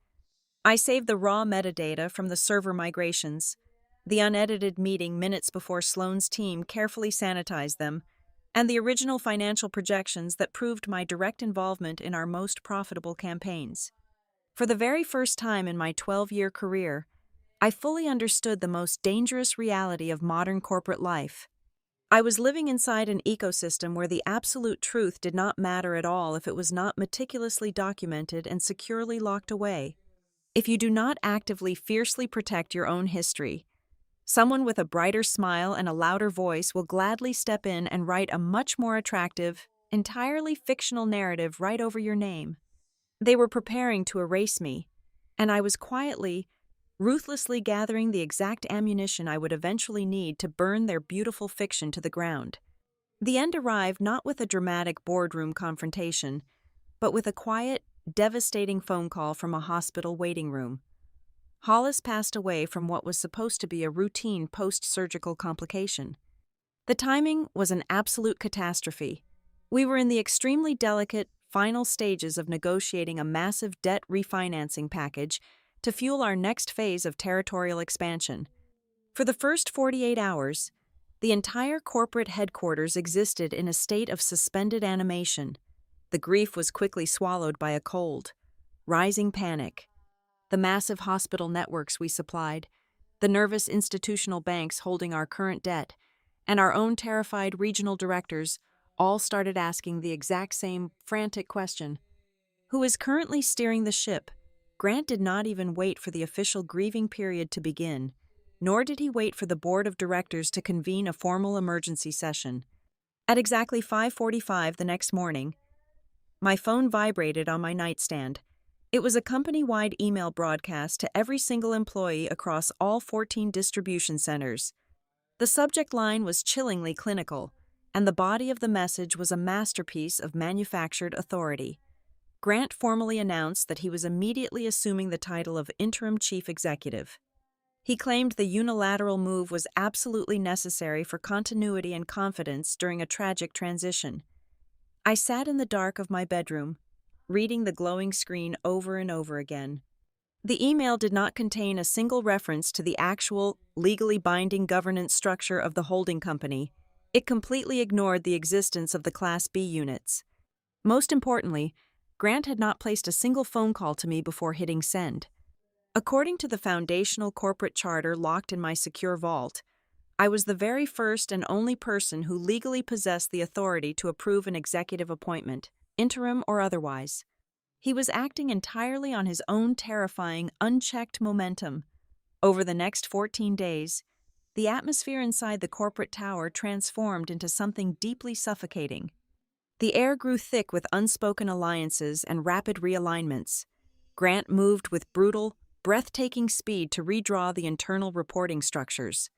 I saved the raw metadata from the server migrations, the unedited meeting minutes before Sloane's team carefully sanitized them, and the original financial projections that proved my direct involvement in our most profitable campaigns. For the very first time in my 12-year career, I fully understood the most dangerous reality of modern corporate life. I was living inside an ecosystem where the absolute truth did not matter at all if it was not meticulously documented and securely locked away. If you do not actively, fiercely protect your own history, someone with a brighter smile and a louder voice will gladly step in and write a much more attractive, entirely fictional narrative right over your name. They were preparing to erase me, and I was quietly, ruthlessly gathering the exact ammunition I would eventually need to burn their beautiful fiction to the ground. The end arrived not with a dramatic boardroom confrontation, but with a quiet, devastating phone call from a hospital waiting room. Hollis passed away from what was supposed to be a routine post-surgical complication. The timing was an absolute catastrophe. We were in the extremely delicate, final stages of negotiating a massive debt refinancing package to fuel our next phase of territorial expansion. For the first 48 hours, the entire corporate headquarters existed in a state of suspended animation. The grief was quickly swallowed by a cold, rising panic. The massive hospital networks we supplied, the nervous institutional banks holding our current debt, and our own terrified regional directors all started asking the exact same frantic question. Who is currently steering the ship? Grant did not even wait for the official grieving period to begin, nor did he wait for the board of directors to convene a formal emergency session. At exactly 5:45 the next morning, my phone vibrated on my nightstand. It was a company-wide email broadcast to every single employee across all 14 distribution centers. The subject line was chillingly clinical, and the body of the message was a masterpiece of manufactured authority. Grant formally announced that he was immediately assuming the title of interim chief executive. He claimed the unilateral move was absolutely necessary for continuity and confidence during a tragic transition. I sat in the dark of my bedroom, reading the glowing screen over and over again. The email did not contain a single reference to the actual, legally binding governance structure of the holding company. It completely ignored the existence of the Class B units. Most importantly, Grant had not placed a single phone call to me before hitting send. According to the foundational corporate charter locked in my secure vault, I was the very first and only person who legally possessed the authority to approve an executive appointment, interim or otherwise. He was acting entirely on his own terrifying, unchecked momentum. Over the next 14 days, the atmosphere inside the corporate tower transformed into something deeply suffocating. The air grew thick with unspoken alliances and rapid realignments. Grant moved with brutal, breathtaking speed to redraw the internal reporting structures.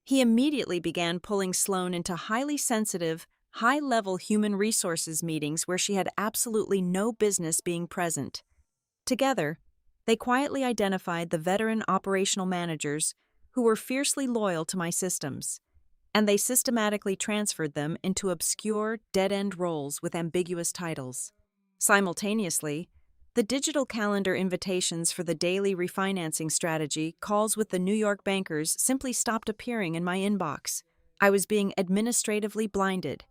He immediately began pulling Sloan into highly sensitive, high-level human resources meetings where she had absolutely no business being present. Together, they quietly identified the veteran operational managers who were fiercely loyal to my systems, and they systematically transferred them into obscure, dead-end roles with ambiguous titles. Simultaneously, the digital calendar invitations for the daily refinancing strategy calls with the New York bankers simply stopped appearing in my inbox. I was being administratively blinded.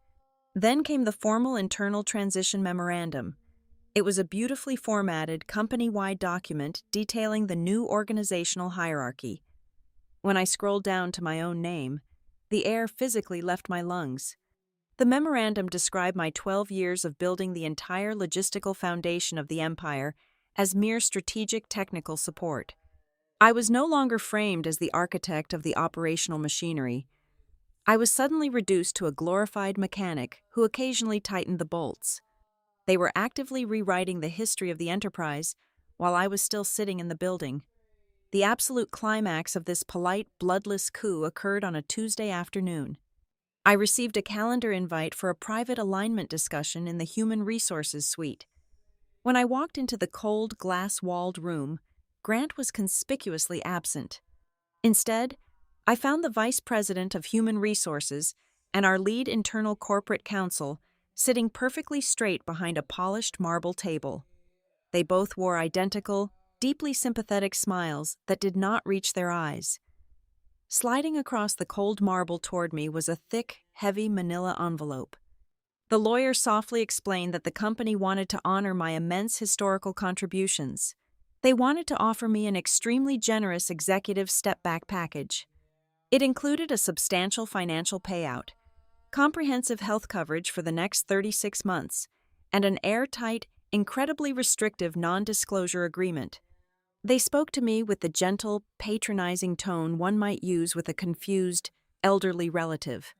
Then came the formal internal transition memorandum. It was a beautifully formatted, company-wide document detailing the new organizational hierarchy. When I scrolled down to my own name, the air physically left my lungs. The memorandum described my 12 years of building the entire logistical foundation of the empire as mere strategic technical support. I was no longer framed as the architect of the operational machinery. I was suddenly reduced to a glorified mechanic who occasionally tightened the bolts. They were actively rewriting the history of the enterprise while I was still sitting in the building. The absolute climax of this polite, bloodless coup occurred on a Tuesday afternoon. I received a calendar invite for a private alignment discussion in the Human Resources Suite. When I walked into the cold, glass-walled room, Grant was conspicuously absent. Instead, I found the Vice President of Human Resources and our lead internal corporate counsel sitting perfectly straight behind a polished marble table. They both wore identical, deeply sympathetic smiles that did not reach their eyes. Sliding across the cold marble toward me was a thick, heavy manila envelope. The lawyer softly explained that the company wanted to honor my immense historical contributions. They wanted to offer me an extremely generous executive step-back package. It included a substantial financial payout, comprehensive health coverage for the next 36 months, and an airtight, incredibly restrictive non-disclosure agreement. They spoke to me with the gentle, patronizing tone one might use with a confused, elderly relative.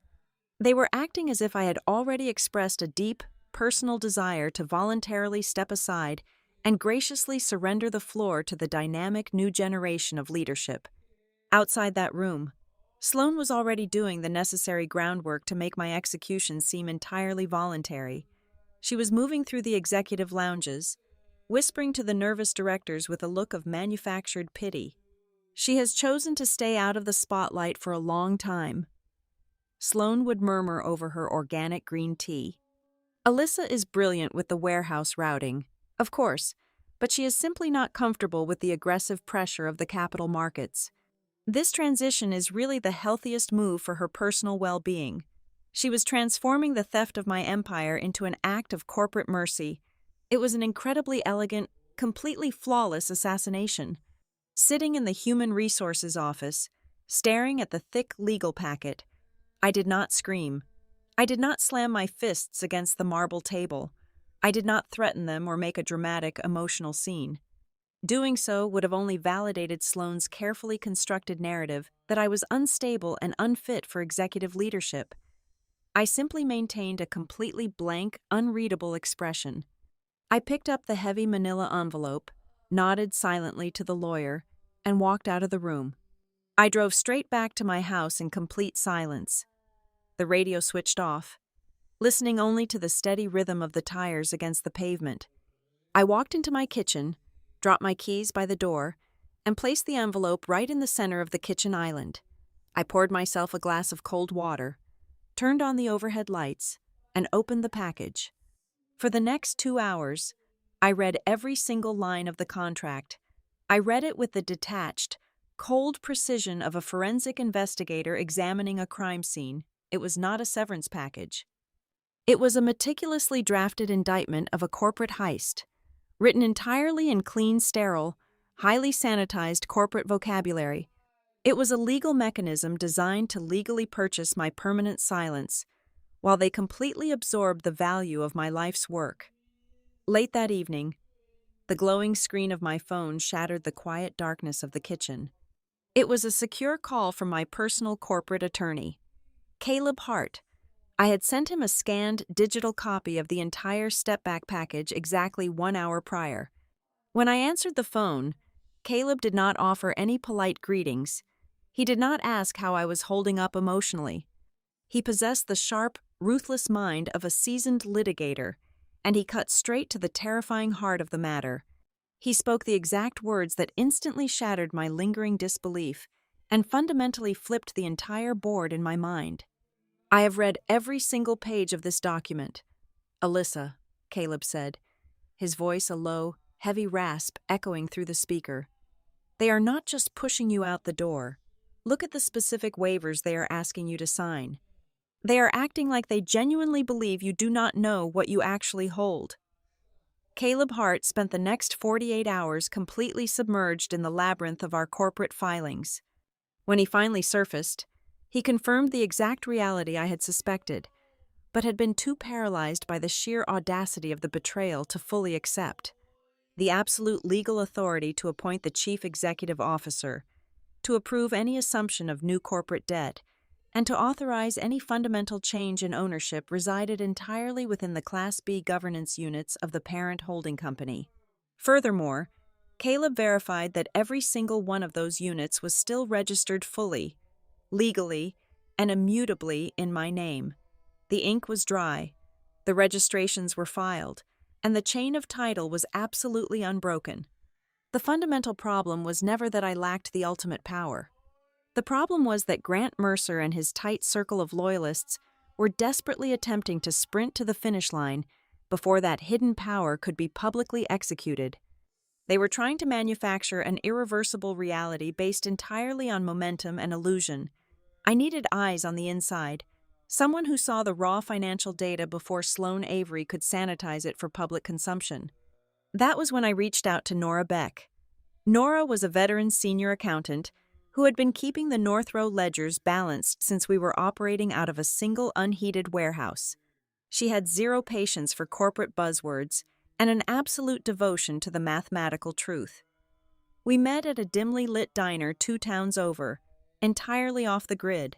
They were acting as if I had already expressed a deep, personal desire to voluntarily step aside and graciously surrender the floor to the dynamic new generation of leadership. Outside that room, Sloan was already doing the necessary groundwork to make my execution seem entirely voluntary. She was moving through the executive lounges, whispering to the nervous directors with a look of manufactured pity. She has chosen to stay out of the spotlight for a long time. Sloan would murmur over her organic green tea. Alyssa is brilliant with the warehouse routing. Of course, but she is simply not comfortable with the aggressive pressure of the capital markets. This transition is really the healthiest move for her personal well-being. She was transforming the theft of my empire into an act of corporate mercy. It was an incredibly elegant, completely flawless assassination. Sitting in the Human Resources office, staring at the thick legal packet, I did not scream. I did not slam my fists against the marble table. I did not threaten them or make a dramatic, emotional scene. Doing so would have only validated Sloane's carefully constructed narrative that I was unstable and unfit for executive leadership. I simply maintained a completely blank, unreadable expression. I picked up the heavy manila envelope, nodded silently to the lawyer, and walked out of the room. I drove straight back to my house in complete silence. The radio switched off, listening only to the steady rhythm of the tires against the pavement. I walked into my kitchen, dropped my keys by the door, and placed the envelope right in the center of the kitchen island. I poured myself a glass of cold water, turned on the overhead lights, and opened the package. For the next 2 hours, I read every single line of the contract. I read it with the detached, cold precision of a forensic investigator examining a crime scene. It was not a severance package. It was a meticulously drafted indictment of a corporate heist, written entirely in clean, sterile, highly sanitized corporate vocabulary. It was a legal mechanism designed to legally purchase my permanent silence, while they completely absorbed the value of my life's work. Late that evening, the glowing screen of my phone shattered the quiet darkness of the kitchen. It was a secure call from my personal corporate attorney, Caleb Hart. I had sent him a scanned digital copy of the entire step-back package exactly 1 hour prior. When I answered the phone, Caleb did not offer any polite greetings. He did not ask how I was holding up emotionally. He possessed the sharp, ruthless mind of a seasoned litigator, and he cut straight to the terrifying heart of the matter. He spoke the exact words that instantly shattered my lingering disbelief and fundamentally flipped the entire board in my mind. "I have read every single page of this document." "Alyssa," Caleb said, his voice a low, heavy rasp echoing through the speaker. "They are not just pushing you out the door. Look at the specific waivers they are asking you to sign. They are acting like they genuinely believe you do not know what you actually hold." Caleb Hart spent the next 48 hours completely submerged in the labyrinth of our corporate filings. When he finally surfaced, he confirmed the exact reality I had suspected, but had been too paralyzed by the sheer audacity of the betrayal to fully accept. The absolute legal authority to appoint the chief executive officer, to approve any assumption of new corporate debt, and to authorize any fundamental change in ownership resided entirely within the Class B governance units of the parent holding company. Furthermore, Caleb verified that every single one of those units was still registered fully, legally, and immutably in my name. The ink was dry, the registrations were filed, and the chain of title was absolutely unbroken. The fundamental problem was never that I lacked the ultimate power. The problem was that Grant Mercer and his tight circle of loyalists were desperately attempting to sprint to the finish line before that hidden power could be publicly executed. They were trying to manufacture an irreversible reality based entirely on momentum and illusion. I needed eyes on the inside, someone who saw the raw financial data before Sloane Avery could sanitize it for public consumption. That was when I reached out to Nora Beck. Nora was a veteran senior accountant who had been keeping the North Row ledgers balanced since we were operating out of a single unheated warehouse. She had zero patience for corporate buzzwords and an absolute devotion to the mathematical truth. We met at a dimly lit diner 2 towns over, entirely off the grid,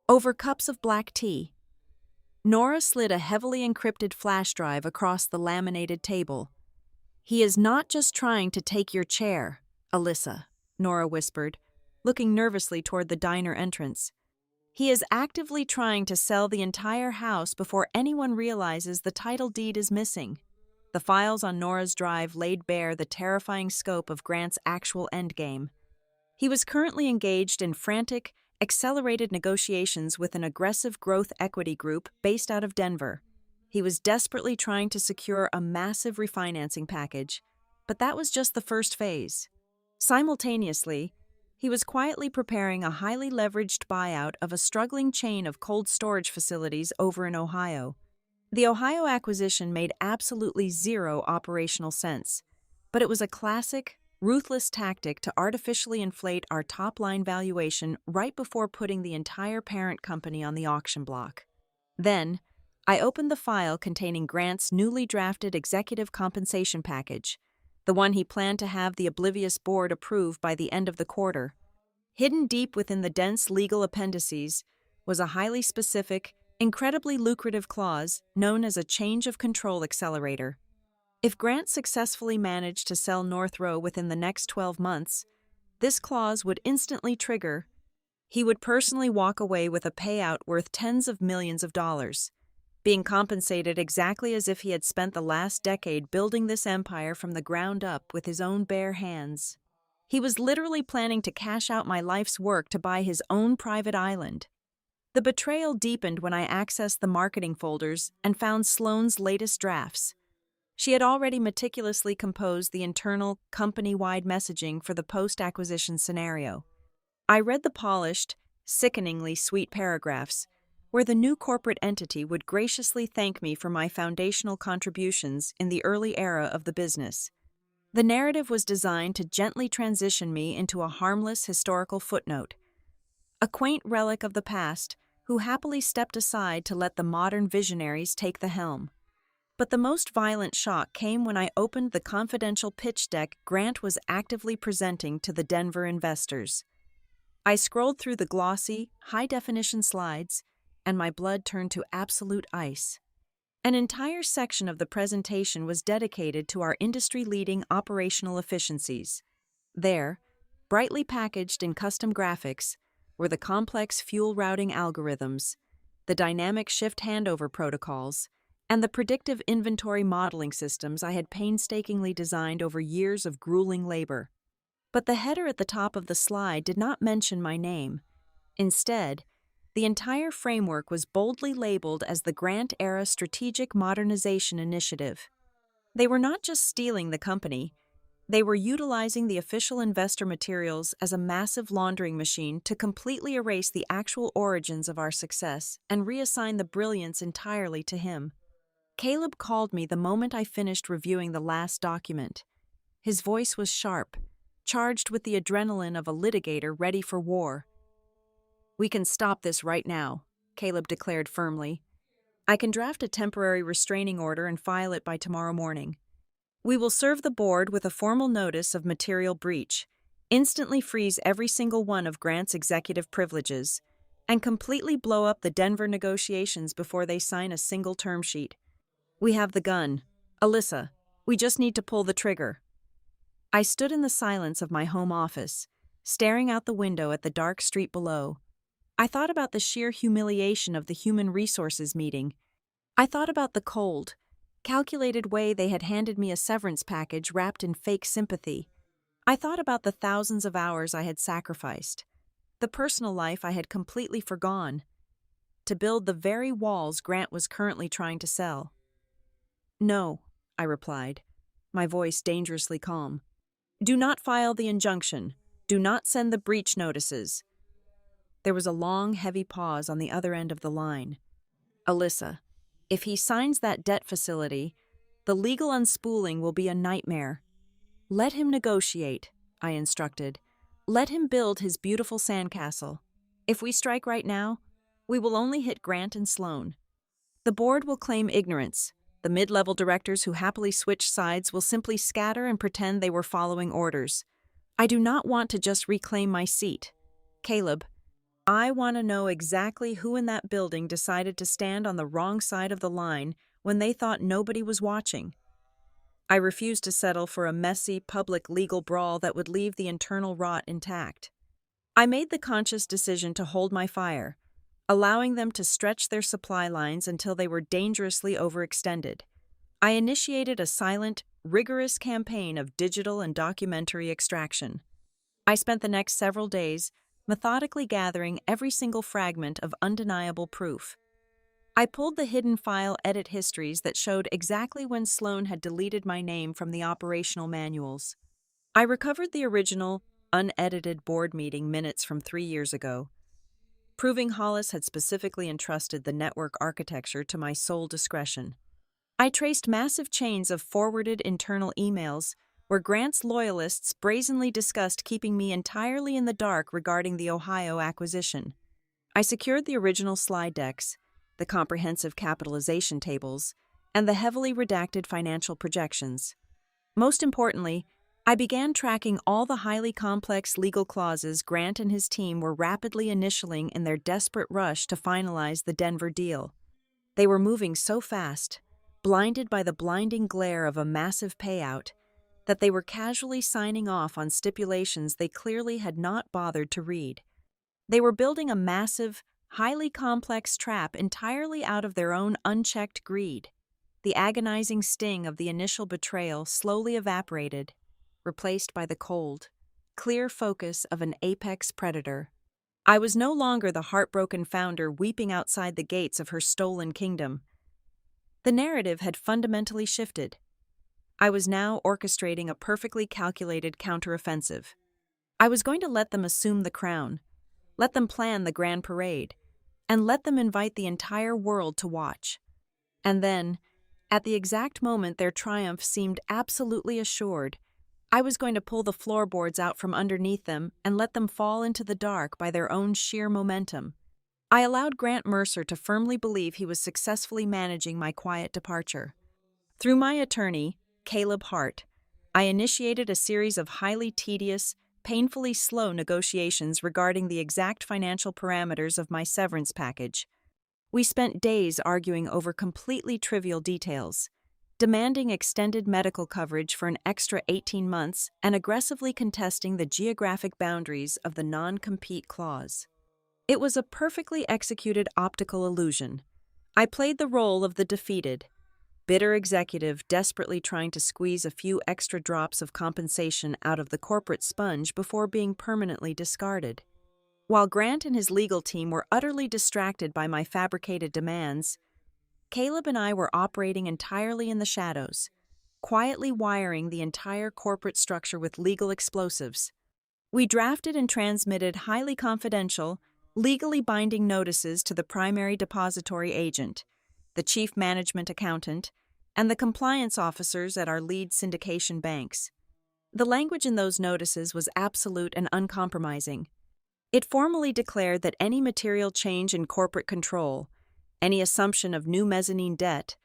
over cups of black tea. Nora slid a heavily encrypted flash drive across the laminated table. "He is not just trying to take your chair, Alyssa," Nora whispered, looking nervously toward the diner entrance. "He is actively trying to sell the entire house before anyone realizes the title deed is missing." The files on Nora's drive laid bare the terrifying scope of Grant's actual endgame. He was currently engaged in frantic, accelerated negotiations with an aggressive growth equity group based out of Denver. He was desperately trying to secure a massive refinancing package, But that was just the first phase. Simultaneously, he was quietly preparing a highly leveraged buyout of a struggling chain of cold storage facilities over in Ohio. The Ohio acquisition made absolutely zero operational sense, but it was a classic, ruthless tactic to artificially inflate our top-line valuation right before putting the entire parent company on the auction block. Then, I opened the file containing Grant's newly drafted executive compensation package, the one he planned to have the oblivious board approve by the end of the quarter. Hidden deep within the dense legal appendices was a highly specific, incredibly lucrative clause known as a change of control accelerator. If Grant successfully managed to sell North Row within the next 12 months, this clause would instantly trigger. He would personally walk away with a payout worth tens of millions of dollars, being compensated exactly as if he had spent the last decade building this empire from the ground up with his own bare hands. He was literally planning to cash out my life's work to buy his own private island. The betrayal deepened when I accessed the marketing folders and found Sloane's latest drafts. She had already meticulously composed the internal, company-wide messaging for the post-acquisition scenario. I read the polished, sickeningly sweet paragraphs, where the new corporate entity would graciously thank me for my foundational contributions in the early era of the business. The narrative was designed to gently transition me into a harmless historical footnote, a quaint relic of the past who happily stepped aside to let the modern visionaries take the helm. But the most violent shock came when I opened the confidential pitch deck Grant was actively presenting to the Denver investors. I scrolled through the glossy, high-definition slides, and my blood turned to absolute ice. An entire section of the presentation was dedicated to our industry-leading operational efficiencies. There, brightly packaged in custom graphics, were the complex fuel routing algorithms, the dynamic shift handover protocols, and the predictive inventory modeling systems I had painstakingly designed over years of grueling labor. But the header at the top of the slide did not mention my name. Instead, the entire framework was boldly labeled as the Grant-era Strategic Modernization Initiative. They were not just stealing the company, they were utilizing the official investor materials as a massive laundering machine to completely erase the actual origins of our success and reassign the brilliance entirely to him. Caleb called me the moment I finished reviewing the last document. His voice was sharp, charged with the adrenaline of a litigator ready for war. "We can stop this right now," Caleb declared firmly. "I can draft a temporary restraining order and file it by tomorrow morning. We will serve the board with a formal notice of material breach, instantly freeze every single one of Grant's executive privileges, and completely blow up the Denver negotiations before they sign a single term sheet. We have the gun. Alyssa, we just need to pull the trigger." I stood in the silence of my home office, staring out the window at the dark street below. I thought about the sheer humiliation of the human resources meeting. I thought about the cold, calculated way they had handed me a severance package wrapped in fake sympathy. I thought about the thousands of hours I had sacrificed, the personal life I had completely forgone, to build the very walls Grant was currently trying to sell. "No," I replied, my voice dangerously calm. "Do not file the injunction. Do not send the breach notices." There was a long, heavy pause on the other end of the line. "Alyssa, if he signs that debt facility, the legal unspooling will be a nightmare. Let him negotiate," I instructed. "Let him build his beautiful sandcastle. If we strike right now, we will only hit Grant and Sloane. The board will claim ignorance. The mid-level directors who happily switch sides will simply scatter and pretend they were following orders. I do not want to just reclaim my seat. Caleb, I want to know exactly who in that building decided to stand on the wrong side of the line when they thought nobody was watching." I refused to settle for a messy, public legal brawl that would leave the internal rot intact. I made the conscious decision to hold my fire, allowing them to stretch their supply lines until they were dangerously overextended. I initiated a silent, rigorous campaign of digital and documentary extraction. I spent the next several days methodically gathering every single fragment of undeniable proof. I pulled the hidden file edit histories that showed exactly when Sloan had deleted my name from the operational manuals. I recovered the original, unedited board meeting minutes from 3 years ago, proving Hollis had specifically entrusted the network architecture to my sole discretion. I traced massive chains of forwarded internal emails where Grant's loyalists brazenly discussed keeping me entirely in the dark regarding the Ohio acquisition. I secured the original slide decks, the comprehensive capitalization tables, and the heavily redacted financial projections. Most importantly, I began tracking all the highly complex legal clauses Grant and his team were rapidly initialing in their desperate rush to finalize the Denver deal. They were moving so fast, blinded by the blinding glare of a massive payout, that they were casually signing off on stipulations they clearly had not bothered to read. They were building a massive, highly complex trap entirely out of their own unchecked greed. The agonizing sting of the initial betrayal slowly evaporated, replaced by the cold, clear focus of an apex predator. I was no longer the heartbroken founder weeping outside the gates of her stolen kingdom. The narrative had fundamentally shifted. I was now orchestrating a perfectly calculated counteroffensive. I was going to let them assume the crown, let them plan the grand parade, and let them invite the entire world to watch. And then, at the exact moment their triumph seemed absolutely assured, I was going to pull the floorboards out from underneath them and let them fall into the dark by their own sheer momentum. I allowed Grant Mercer to firmly believe he was successfully managing my quiet departure. Through my attorney, Caleb Hart, I initiated a series of highly tedious, painfully slow negotiations regarding the exact financial parameters of my severance package. We spent days arguing over completely trivial details, demanding extended medical coverage for an extra 18 months and aggressively contesting the geographic boundaries of the non-compete clause. It was a perfectly executed optical illusion. I played the role of the defeated, bitter executive desperately trying to squeeze a few extra drops of compensation out of the corporate sponge before being permanently discarded. While Grant and his legal team were utterly distracted by my fabricated demands, Caleb and I were operating entirely in the shadows, quietly wiring the entire corporate structure with legal explosives. We drafted and transmitted highly confidential, legally binding notices to the primary depository agent, the chief management accountant, and the compliance officers at our lead syndication banks. The language in those notices was absolute and uncompromising. It formally declared that any material change in corporate control, any assumption of new mezzanine debt,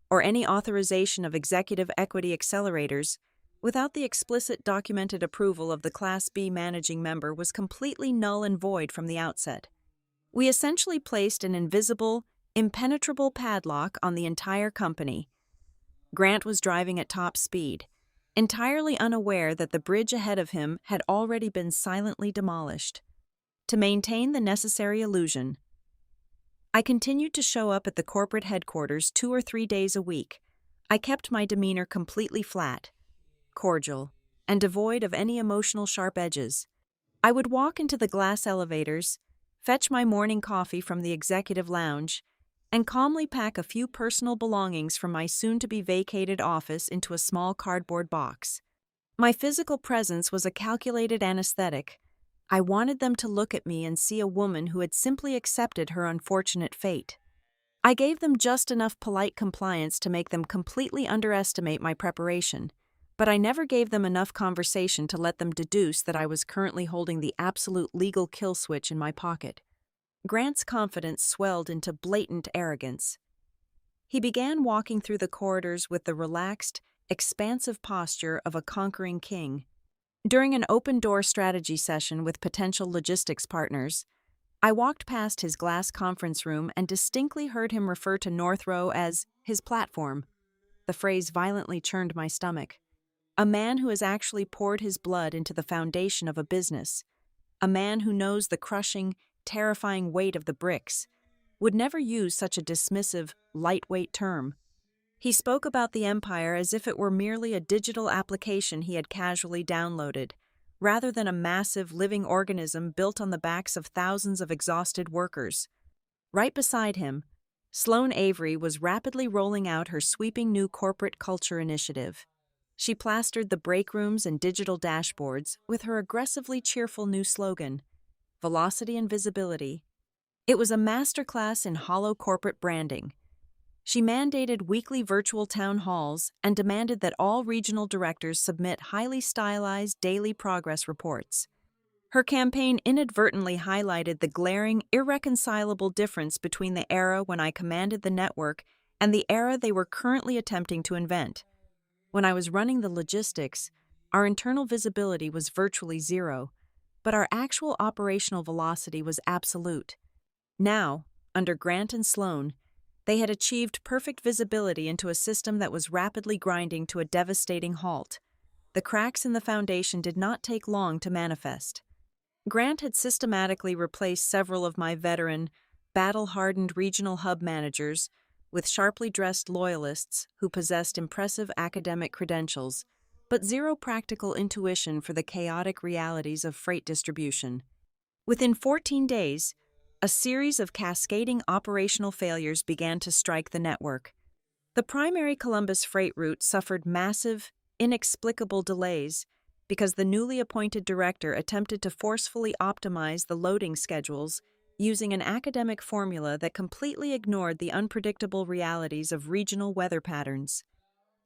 or any authorization of executive equity accelerators without the explicit documented approval of the Class B managing member was completely null and void from the outset. We essentially placed an invisible, impenetrable padlock on the entire company. Grant was driving at top speed, entirely unaware that the bridge ahead of him had already been silently demolished. To maintain the necessary illusion, I continued to show up at the corporate headquarters 2 or 3 days a week. I kept my demeanor completely flat, cordial, and devoid of any emotional sharp edges. I would walk into the glass elevators, fetch my morning coffee from the executive lounge, and calmly pack a few personal belongings from my soon-to-be vacated office into a small cardboard box. My physical presence was a calculated anesthetic. I wanted them to look at me and see a woman who had simply accepted her unfortunate fate. I gave them just enough polite compliance to make them completely underestimate my preparation, but I never gave them enough conversation to let them deduce that I was currently holding the absolute legal kill switch in my pocket. Grant's confidence swelled into blatant arrogance. He began walking through the corridors with the relaxed, expansive posture of a conquering king. During an open-door strategy session with potential logistics partners, I walked past his glass conference room and distinctly heard him refer to North Row as his platform. The phrase violently churned my stomach. A man who has actually poured his blood into the foundation of a business, a man who knows the crushing, terrifying weight of the bricks, would never use such a dismissive, lightweight term. He spoke about the empire as if it were merely a digital application he had casually downloaded, rather than a massive living organism built on the backs of thousands of exhausted workers. Right beside him, Sloan Avery was rapidly rolling out her sweeping new corporate culture initiative. She plastered the break rooms and digital dashboards with her aggressively cheerful new slogan, Velocity and Visibility. It was a masterclass in hollow corporate branding. She mandated weekly virtual town halls and demanded that all regional directors submit highly stylized daily progress reports. Her campaign inadvertently highlighted the glaring, irreconcilable difference between the era when I commanded the network and the era they were currently attempting to invent. When I was running the logistics, our internal visibility was virtually zero, but our actual operational velocity was absolute. Now, under Grant and Sloan, they had achieved perfect visibility into a system that was rapidly grinding to a devastating halt. The cracks in the foundation did not take long to manifest. Grant had systematically replaced several of my veteran, battle-hardened regional hub managers with sharply dressed loyalists who possessed impressive academic credentials, but zero practical intuition for the chaotic realities of freight distribution. Within 14 days, a series of cascading operational failures began to strike the network. The primary Columbus freight route suffered massive, inexplicable delays because the newly appointed director attempted to forcefully optimize the loading schedules using an academic formula that completely ignored the unpredictable realities of regional weather patterns.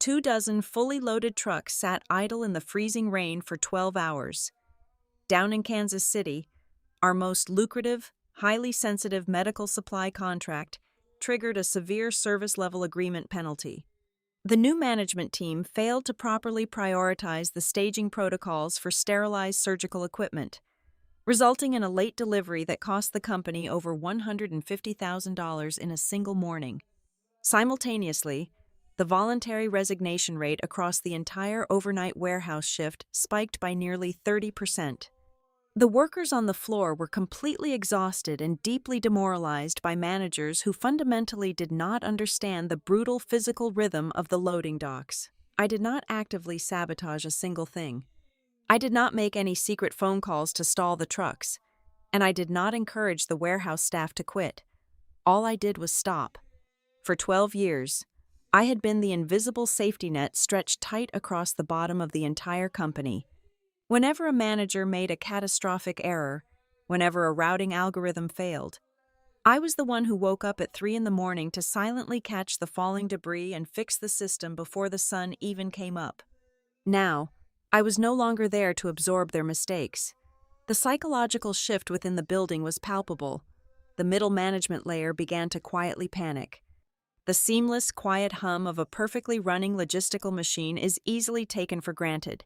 24 fully loaded trucks sat idle in the freezing rain for 12 hours. Down in Kansas City, our most lucrative, highly sensitive medical supply contract triggered a severe service-level agreement penalty. The new management team failed to properly prioritize the staging protocols for sterilized surgical equipment, resulting in a late delivery that cost the company over $150,000 in a single morning. Simultaneously, the voluntary resignation rate across the entire overnight warehouse shift spiked by nearly 30%. The workers on the floor were completely exhausted and deeply demoralized by managers who fundamentally did not understand the brutal physical rhythm of the loading docks. I did not actively sabotage a single thing. I did not make any secret phone calls to stall the trucks, and I did not encourage the warehouse staff to quit. All I did was stop. For 12 years, I had been the invisible safety net stretched tight across the bottom of the entire company. Whenever a manager made a catastrophic error, whenever a routing algorithm failed, I was the one who woke up at 3 a.m. to silently catch the falling debris and fix the system before the sun even came up. Now, I was no longer there to absorb their mistakes. The psychological shift within the building was palpable. The middle management layer began to quietly panic. The seamless, quiet hum of a perfectly running logistical machine is easily taken for granted.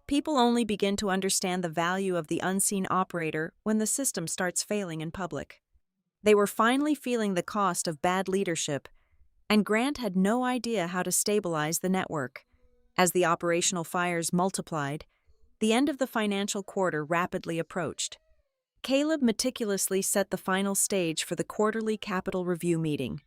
People only begin to understand the value of the unseen operator when the system starts failing in public. They were finally feeling the cost of bad leadership, and Grant had no idea how to stabilize the network. As the operational fires multiplied, the end of the financial quarter rapidly approached. Caleb meticulously set the final stage for the quarterly capital review meeting.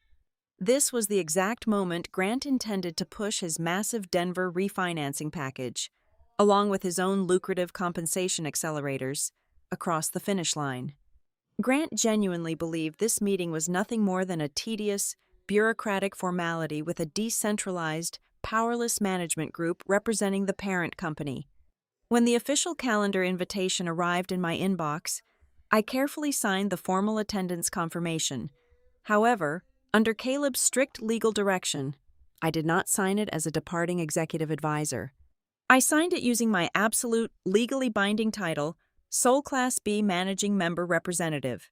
This was the exact moment Grant intended to push his massive Denver refinancing package, along with his own lucrative compensation accelerators, across the finish line. Grant genuinely believed this meeting was nothing more than a tedious, bureaucratic formality with a decentralized, powerless management group representing the parent company. When the official calendar invitation arrived in my inbox, I carefully signed the formal attendance confirmation. However, under Caleb's strict legal direction, I did not sign it as a departing executive advisor. I signed it using my absolute, legally binding title, Sole Class B Managing Member Representative.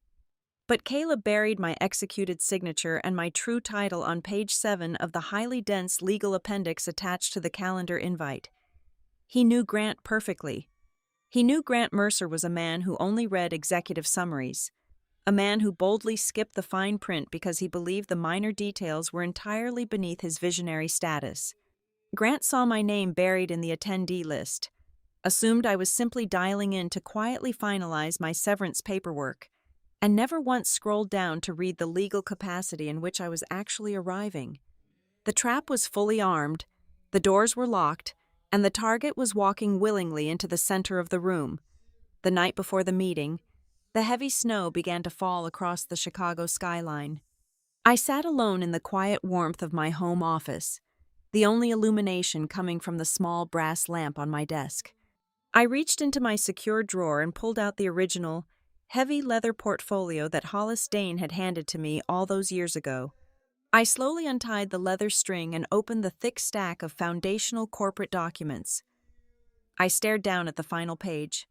But Caleb buried my executed signature and my true title on page 7 of the highly dense legal appendix attached to the calendar invite. He knew Grant perfectly. He knew Grant Mercer was a man who only read executive summaries, a man who boldly skipped the fine print because he believed the minor details were entirely beneath his visionary status. Grant saw my name buried in the attendee list, assumed I was simply dialing in to quietly finalize my severance paperwork, and never once scrolled down to read the legal capacity in which I was actually arriving. The trap was fully armed, the doors were locked, and the target was walking willingly into the center of the room. The night before the meeting, the heavy snow began to fall across the Chicago skyline. I sat alone in the quiet warmth of my home office, the only illumination coming from the small brass lamp on my desk. I reached into my secure drawer and pulled out the original, heavy leather portfolio that Hollis Dane had handed to me all those years ago. I slowly untied the leather string and opened the thick stack of foundational corporate documents. I stared down at the final page.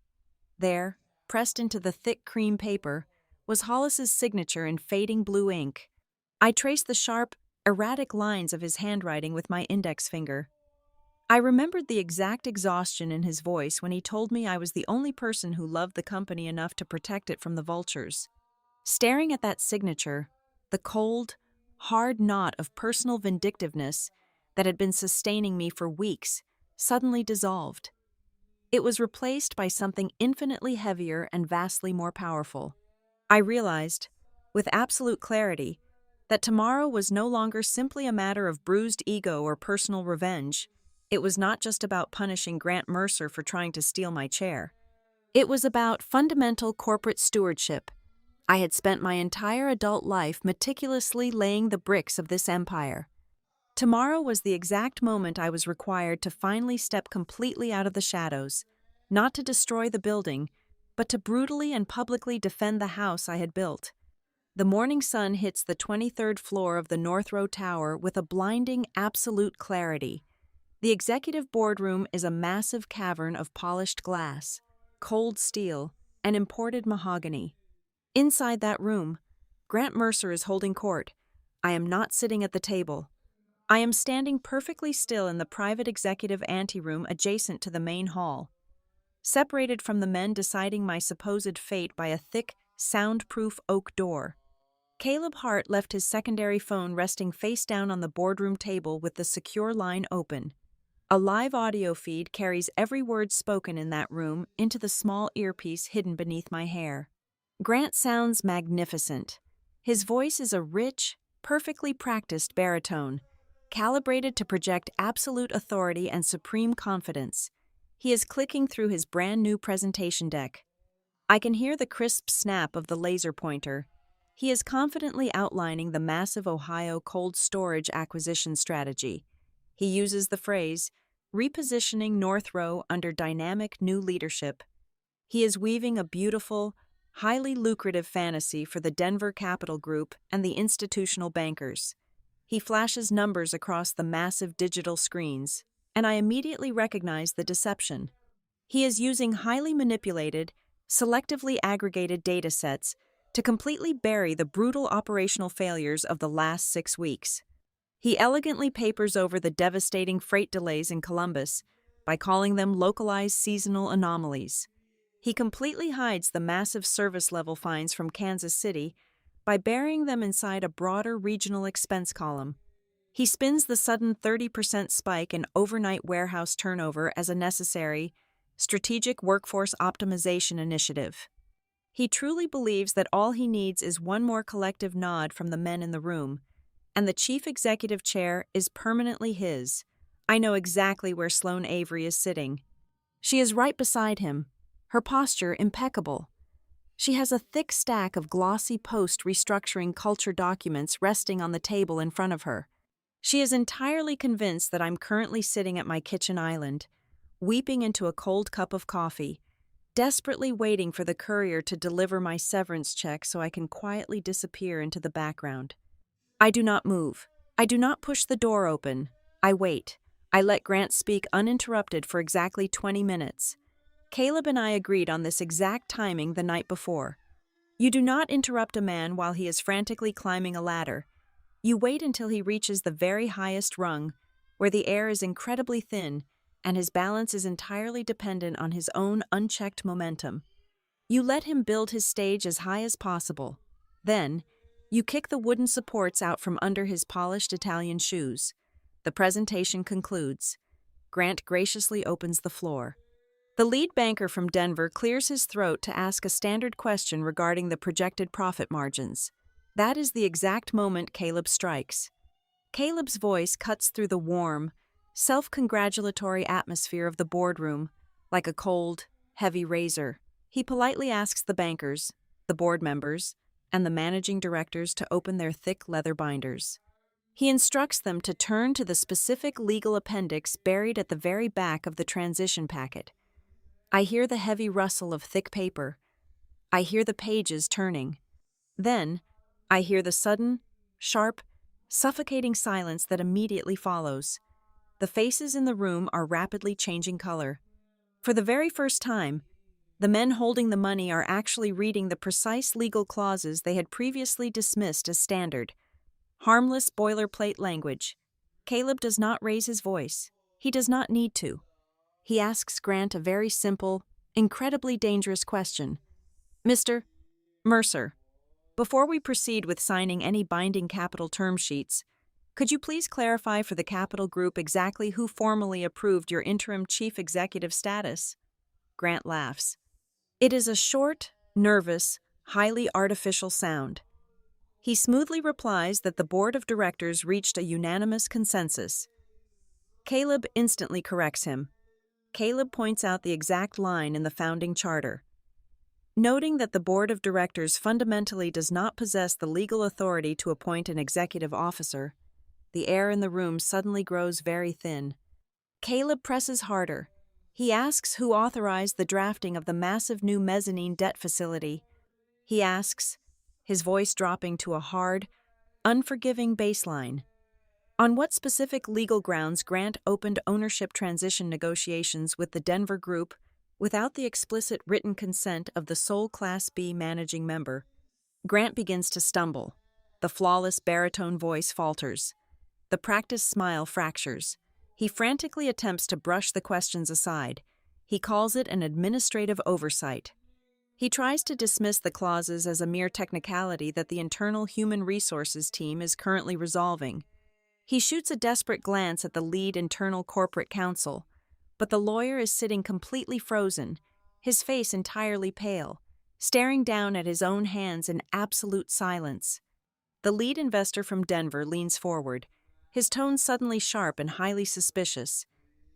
There, pressed into the thick cream paper, was Hollis's signature in fading blue ink. I traced the sharp, erratic lines of his handwriting with my index finger. I remembered the exact exhaustion in his voice when he told me I was the only person who loved the company enough to protect it from the vultures. Staring at that signature, the cold, hard knot of personal vindictiveness that had been sustaining me for weeks suddenly dissolved. It was replaced by something infinitely heavier and vastly more powerful. I realized, with absolute clarity, that tomorrow was no longer simply a matter of bruised ego or personal revenge. It was not just about punishing Grant Mercer for trying to steal my chair. It was about fundamental corporate stewardship. I had spent my entire adult life meticulously laying the bricks of this empire. Tomorrow was the exact moment I was required to finally step completely out of the shadows, not to destroy the building, but to brutally and publicly defend the house I had built. The morning sun hits the 23rd floor of the North Row Tower with a blinding, absolute clarity. The executive boardroom is a massive cavern of polished glass, cold steel, and imported mahogany. Inside that room, Grant Mercer is holding court. I am not sitting at the table. I am standing perfectly still in the private executive anteroom adjacent to the main hall, separated from the men deciding my supposed fate by a thick, soundproof oak door. Caleb Hart left his secondary phone resting face down on the boardroom table with the secure line open. A live audio feed carries every word spoken in that room into the small earpiece hidden beneath my hair. Grant sounds magnificent. His voice is a rich, perfectly practiced baritone, calibrated to project absolute authority and supreme confidence. He is clicking through his brand new presentation deck. I can hear the crisp snap of the laser pointer. He is confidently outlining the massive Ohio cold storage acquisition strategy. He uses the phrase, repositioning North Row under dynamic new leadership. He is weaving a beautiful, highly lucrative fantasy for the Denver Capital Group and the institutional bankers. He flashes numbers across the massive digital screens, and I immediately recognize the deception. He is using highly manipulated, selectively aggregated data sets to completely bury the brutal operational failures of the last 6 weeks. He elegantly papers over the devastating freight delays in Columbus by calling them localized seasonal anomalies. He completely hides the massive service level fines from Kansas City by burying them inside a broader regional expense column. He spins the sudden 30% spike in overnight warehouse turnover as a necessary, strategic workforce optimization initiative. He truly believes that all he needs is one more collective nod from the men in the room, and the chief executive chair is permanently his. I know exactly where Sloane Avery is sitting. She is right beside him, her posture impeccable. She has a thick stack of glossy post-restructuring culture documents resting on the table in front of her. She is entirely convinced that I'm currently sitting at my kitchen island, weeping into a cold cup of coffee, desperately waiting for the courier to deliver my severance check so I can quietly disappear into the background. I do not move. I do not push the door open. I wait. I let Grant speak uninterrupted for exactly 20 minutes. Caleb and I agreed on this exact timing the night before. You do not interrupt a man while he is frantically climbing a ladder. You wait until he reaches the very highest rung, where the air is incredibly thin and his balance is entirely dependent on his own unchecked momentum. You let him build his stage as high as possible. Then, you kick the wooden supports out from under his polished Italian shoes. The presentation concludes. Grant graciously opens the floor. The lead banker from Denver clears his throat to ask a standard question regarding the projected profit margins. That is the exact moment Caleb strikes. Caleb's voice cuts through the warm, self-congratulatory atmosphere of the boardroom like a cold, heavy razor. He politely asks the bankers, the board members, and the managing directors to open their thick leather binders. He instructs them to turn to the specific legal appendix buried at the very back of the transition packet. I hear the heavy rustle of thick paper. I hear the pages turning. Then, I hear the sudden, sharp, suffocating silence that immediately follows. The faces in the room are rapidly changing color. For the very first time, the men holding the money are actually reading the precise legal clauses they had previously dismissed as standard. Harmless boilerplate language. Caleb does not raise his voice. He does not need to. He asks Grant a very simple, incredibly dangerous question. Mr. Mercer, before we proceed with signing any binding capital term sheets, could you please clarify for the Capital Group exactly who formally approved your interim chief executive status? Grant laughs. It is a short, nervous, highly artificial sound. He smoothly replies that the board of directors reached a unanimous consensus. Caleb instantly corrects him. Caleb points out the exact line in the founding charter. Noting that the board of directors fundamentally does not possess the legal authority to appoint an executive officer, the air in the room suddenly grows very thin. Caleb presses harder. He asks who authorized the drafting of the massive new mezzanine debt facility. He asks, his voice dropping to a hard, unforgiving baseline. On what specific legal grounds Grant opened ownership transition negotiations with the Denver Group without the explicit written consent of the sole Class B managing member? Grant begins to stumble. The flawless baritone voice falters. The practiced smile fractures. He frantically attempts to brush the questions aside. He calls it an administrative oversight. He tries to dismiss the clauses as a mere technicality that the internal human resources team is currently resolving. He shoots a desperate glance at the lead internal corporate counsel, but the lawyer is sitting completely frozen, his face entirely pale, staring down at his own hands in absolute silence. The lead investor from Denver leans forward, his tone suddenly sharp and highly suspicious.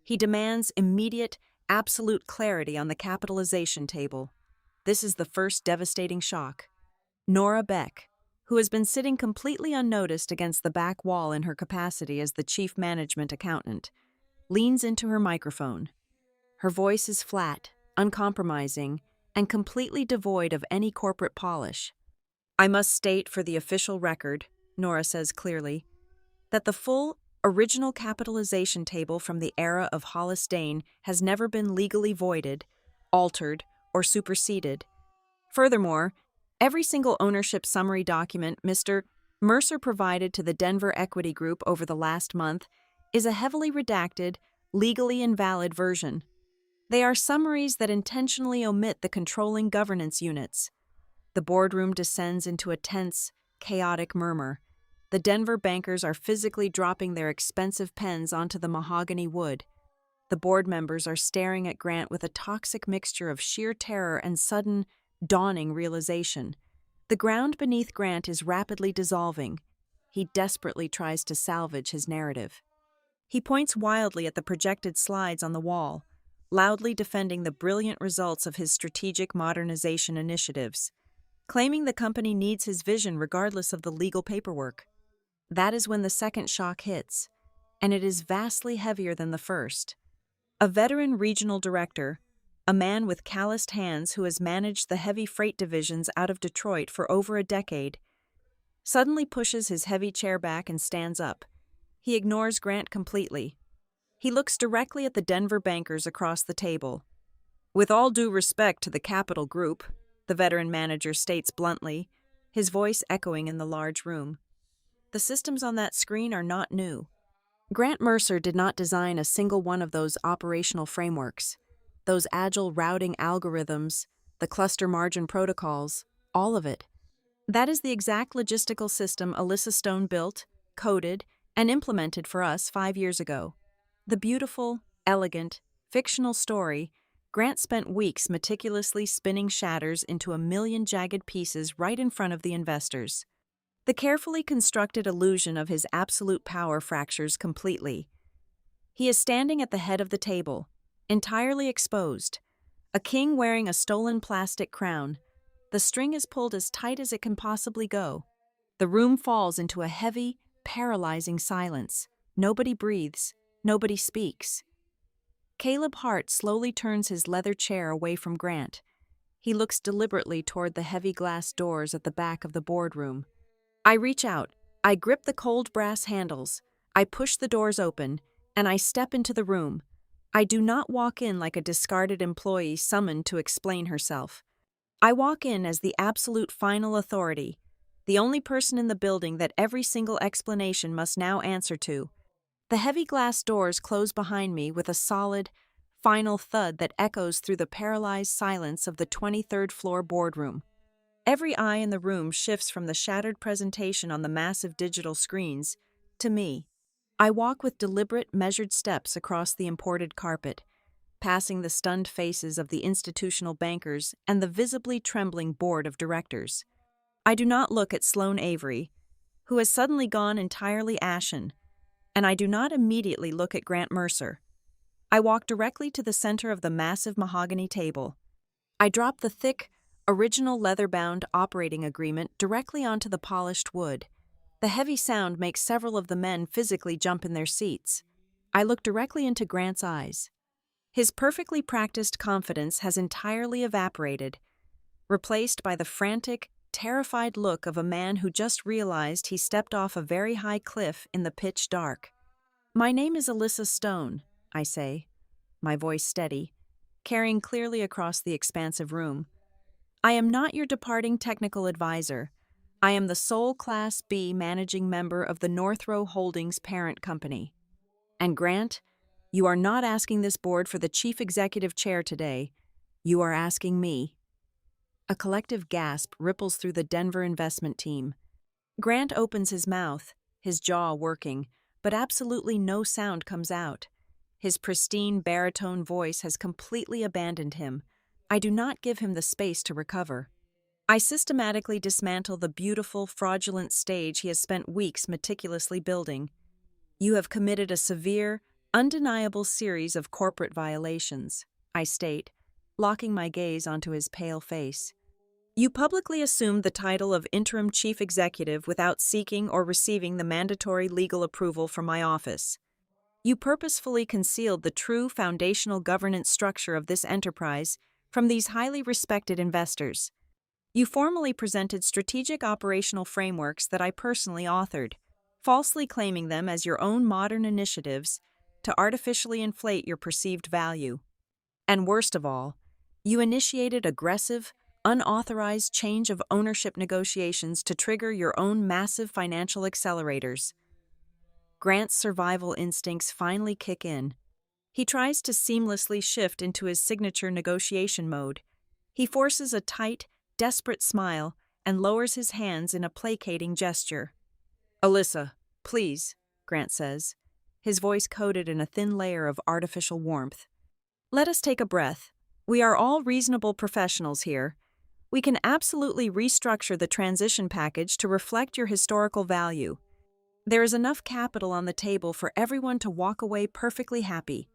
He demands immediate, absolute clarity on the capitalization table. This is the first devastating shock. Nora Beck, who has been sitting completely unnoticed against the back wall in her capacity as the chief management accountant, leans into her microphone. Her voice is flat, uncompromising, and completely devoid of any corporate polish. I must state for the official record, Nora says clearly, that the full, original capitalization table from the era of Hollis Dane has never been legally voided, altered, or superseded. Furthermore, every single ownership summary document Mr. Mercer provided to the Denver Equity Group over the last month is a heavily redacted, legally invalid version. They are summaries that intentionally omit the controlling governance units. The boardroom descends into a tense, chaotic murmur. The Denver bankers are physically dropping their expensive pens onto the mahogany wood. The board members are staring at Grant with a toxic mixture of sheer terror and sudden, dawning realization. The ground beneath Grant is rapidly dissolving. He desperately tries to salvage his narrative. He points wildly at the projected slides on the wall, loudly defending the brilliant results of his strategic modernization initiatives, claiming the company needs his vision regardless of the legal paperwork. That is when the second shock hits, and it is vastly heavier than the first. A veteran regional director, a man with calloused hands who has managed the heavy freight divisions out of Detroit for over a decade, suddenly pushes his heavy chair back and stands up. He ignores Grant completely. He looks directly at the Denver bankers across the table. With all due respect to the Capital Group, the veteran manager states bluntly, his voice echoing in the large room. The systems on that screen are not new. Grant Mercer did not design a single one of those operational frameworks, those agile routing algorithms, the cluster margin protocols, all of it. That is the exact logistical system Alyssa Stone built, coded, and implemented for us 5 years ago. The beautiful, elegant, fictional story Grant spent weeks meticulously spinning shatters into 1,000,000 jagged pieces right in front of the investors. The carefully constructed illusion of his absolute power fractures completely. He is standing at the head of the table, entirely exposed, a king wearing a stolen plastic crown, The string is pulled as tight as it can possibly go. The room falls into a heavy, paralyzing silence. Nobody breathes. Nobody speaks. Caleb Hart slowly turns his leather chair away from Grant. He looks deliberately toward the heavy glass doors at the back of the boardroom. I reach out. I grip the cold brass handles. I push the doors open, and I step into the room. I do not walk in like a discarded employee summoned to explain herself. I walk in as the absolute final authority, the only person in the building that every single explanation must now answer to. The heavy glass doors close behind me with a solid, final thud that echoes through the paralyzed silence of the 23rd floor boardroom. Every eye in the room shifts from the shattered presentation on the massive digital screens to me. I walk with deliberate, measured steps across the imported carpet, passing the stunned faces of the institutional bankers and the visibly trembling board of directors. I do not look at Sloane Avery, who has suddenly gone entirely ashen, and I do not immediately look at Grant Mercer. I walk directly to the center of the massive mahogany table. I drop the thick, original leather-bound operating agreement directly onto the polished wood. The heavy sound makes several of the men physically jump in their seats. I look directly into Grant's eyes. His perfectly practiced confidence has entirely evaporated, replaced by the frantic, terrified look of a man who just realized he stepped off a very high cliff in the pitch dark. "My name is Alyssa Stone," I say, my voice steady, carrying clearly across the expansive room. "I am not your departing technical advisor. I am the sole Class B managing member of the Northrow Holdings parent company. And Grant, you are not asking this board for the chief executive chair today. You are asking me." A collective gasp ripples through the Denver investment team. Grant opens his mouth, his jaw working, but absolutely no sound comes out. His pristine baritone voice has completely abandoned him. I do not give him the space to recover. I systematically dismantle the beautiful, fraudulent stage he has spent weeks meticulously building. "You have committed a severe, undeniable series of corporate violations," I state, locking my gaze onto his pale face. "You publicly assumed the title of interim chief executive without seeking or receiving the mandatory legal approval from my office. You purposefully concealed the true foundational governance structure of this enterprise from these highly respected investors. You formally presented strategic operational frameworks that I personally authored, falsely claiming them as your own modern initiatives to artificially inflate your perceived value. And worst of all, you initiated aggressive, unauthorized change of ownership negotiations to trigger your own massive financial accelerators." Grant's survival instincts finally kick in. He tries to seamlessly shift into his signature negotiation mode. He forces a tight, desperate smile and lowers his hands in a placating gesture. "Alyssa, please," Grant says, his voice coated in a thin layer of artificial warmth. "Let us take a breath. We are all reasonable professionals here. We can absolutely restructure the transition package to reflect your historical value. There is enough capital on the table for everyone to walk away perfectly happy."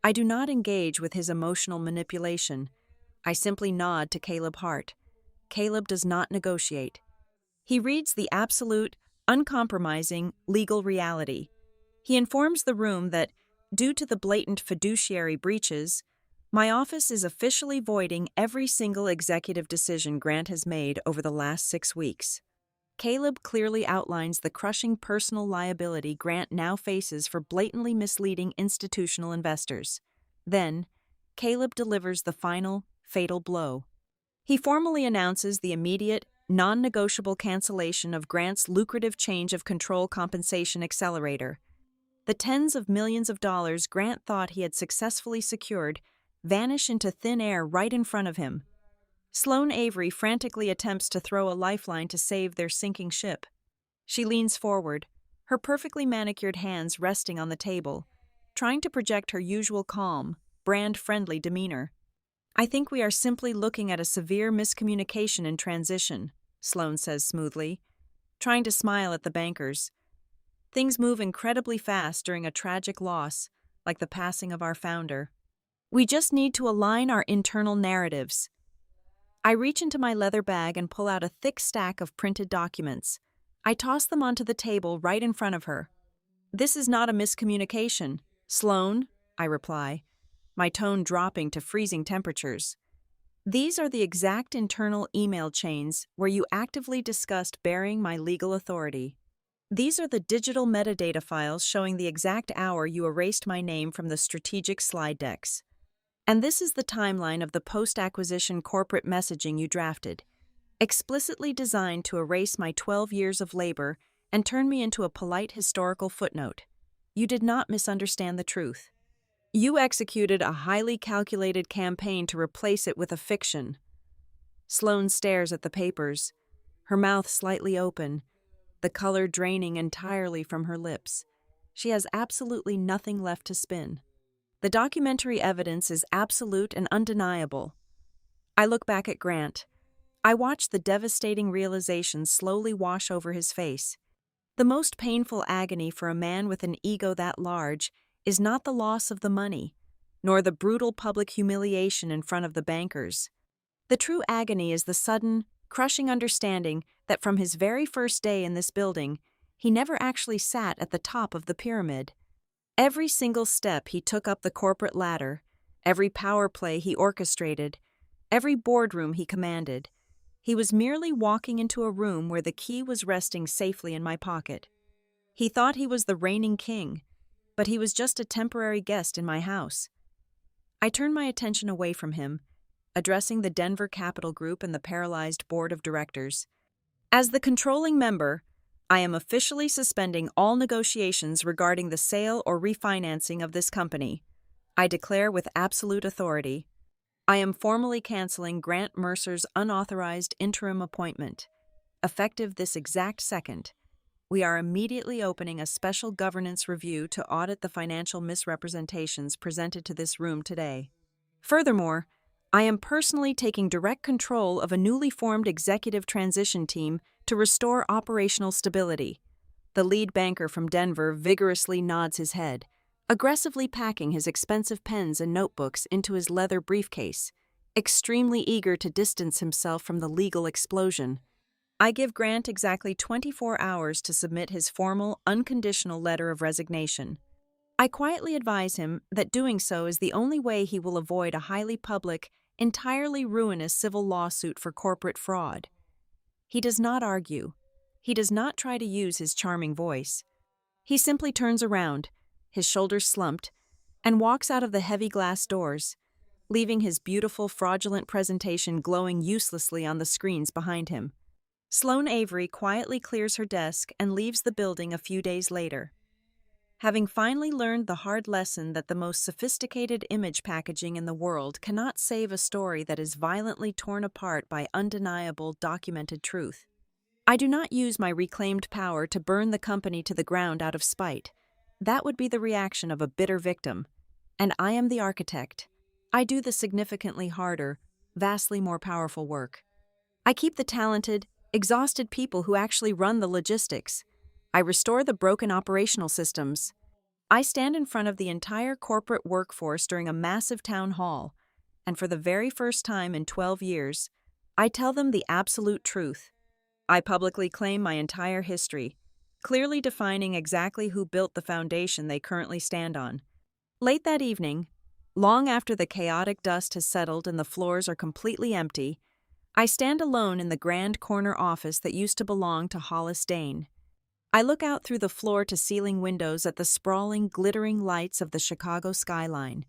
I do not engage with his emotional manipulation. I simply nod to Caleb Hart. Caleb does not negotiate. He reads the absolute, uncompromising legal reality. He informs the room that, due to the blatant fiduciary breaches, my office is officially voiding every single executive decision Grant has made over the last 6 weeks. Caleb clearly outlines the crushing personal liability Grant now faces for blatantly misleading institutional investors. Then, Caleb delivers the final, fatal blow. He formally announces the immediate, non-negotiable cancellation of Grant's lucrative change of control compensation accelerator. The tens of millions of dollars Grant thought he had successfully secured vanish into thin air right in front of him. Sloane Avery frantically attempts to throw a lifeline to save their sinking ship. She leans forward, her perfectly manicured hands resting on the table, trying to project her usual calm, brand-friendly demeanor. "I think we are simply looking at a severe miscommunication in transition," Sloane says smoothly, trying to smile at the bankers. "Things move incredibly fast during a tragic loss, like the passing of our founder. We just need to align our internal narratives." I reach into my leather bag and pull out a thick stack of printed documents. I toss them onto the table right in front of her. "This is not a miscommunication, Sloan," I reply, my tone dropping to freezing temperatures. "These are the exact internal email chains where you actively discussed burying my legal authority. These are the digital metadata files showing the exact hour you erased my name from the strategic slide decks. And this is the timeline of the post-acquisition corporate messaging you drafted, explicitly designed to erase my 12 years of labor and turn me into a polite historical footnote. You did not misunderstand the truth. You executed a highly calculated campaign to replace it with a fiction." Sloane stares at the papers, her mouth slightly open, the color draining entirely from her lips. She has absolutely nothing left to spin. The documentary evidence is absolute and undeniable. I look back at Grant. I watch the devastating realization slowly wash over his face. The most painful agony for a man with an ego that large is not the loss of the money, nor the brutal public humiliation in front of the bankers. The true agony is the sudden, crushing understanding that from his very first day in this building, he never actually sat at the top of the pyramid. Every single step he took up the corporate ladder, every power play he orchestrated, every boardroom he commanded, he was merely walking into a room where the key was resting safely in my pocket. He thought he was the reigning king, but he was just a temporary guest in my house. I turned my attention away from him, addressing the Denver Capital Group and the paralyzed board of directors. "As the controlling member, I am officially suspending all negotiations regarding the sale or refinancing of this company. I declare with absolute authority. I am formally canceling Grant Mercer's unauthorized interim appointment. Effective this exact second, we are immediately opening a special governance review to audit the financial misrepresentations presented to this room today. Furthermore, I am personally taking direct control of a newly formed executive transition team to restore operational stability." The lead banker from Denver vigorously nods his head, aggressively packing his expensive pens and notebooks into his leather briefcase, extremely eager to distance himself from the legal explosion. I give Grant exactly 24 hours to submit his formal, unconditional letter of resignation. I quietly advise him that doing so is the only way he will avoid a highly public, entirely ruinous civil lawsuit for corporate fraud. He does not argue. He does not try to use his charming voice. He simply turns around, his shoulders slumped, and walks out of the heavy glass doors, leaving his beautiful, fraudulent presentation glowing uselessly on the screens behind him. Sloane Avery quietly clears her desk and leaves the building a few days later. Having finally learned the hard lesson that the most sophisticated image packaging in the world cannot save a story that is violently torn apart by undeniable, documented truth, I do not use my reclaimed power to burn the company to the ground out of spite. That would be the reaction of a bitter victim. And I am the architect. I do the significantly harder, vastly more powerful work. I keep the talented, exhausted people who actually run the logistics. I restore the broken operational systems. I stand in front of the entire corporate workforce during a massive town hall, and for the very first time in 12 years, I tell them the absolute truth. I publicly claim my entire history, clearly defining exactly who built the foundation they currently stand on. Late that evening, long after the chaotic dust has settled and the floors are completely empty, I stand alone in the grand corner office that used to belong to Hollis Dane. I look out through the floor-to-ceiling windows at the sprawling, glittering lights of the Chicago skyline.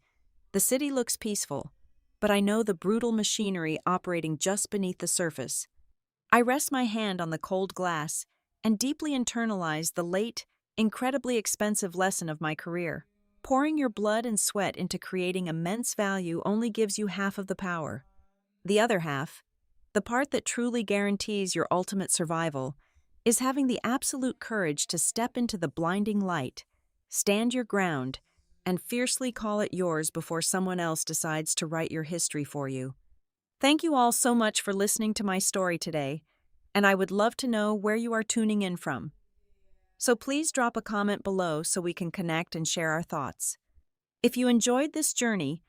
The city looks peaceful, but I know the brutal machinery operating just beneath the surface. I rest my hand on the cold glass and deeply internalize the late, incredibly expensive lesson of my career. Pouring your blood and sweat into creating immense value only gives you half of the power. The other half, the part that truly guarantees your ultimate survival, is having the absolute courage to step into the blinding light, stand your ground, and fiercely call it yours before someone else decides to write your history for you. Thank you all so much for listening to my story today, and I would love to know where you are tuning in from. So please drop a comment below so we can connect and share our thoughts. If you enjoyed this journey,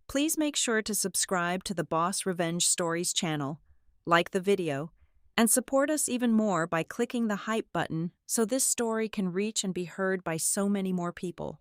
Please make sure to subscribe to the Boss Revenge Stories channel, like the video, and support us even more by clicking the hype button so this story can reach and be heard by so many more people.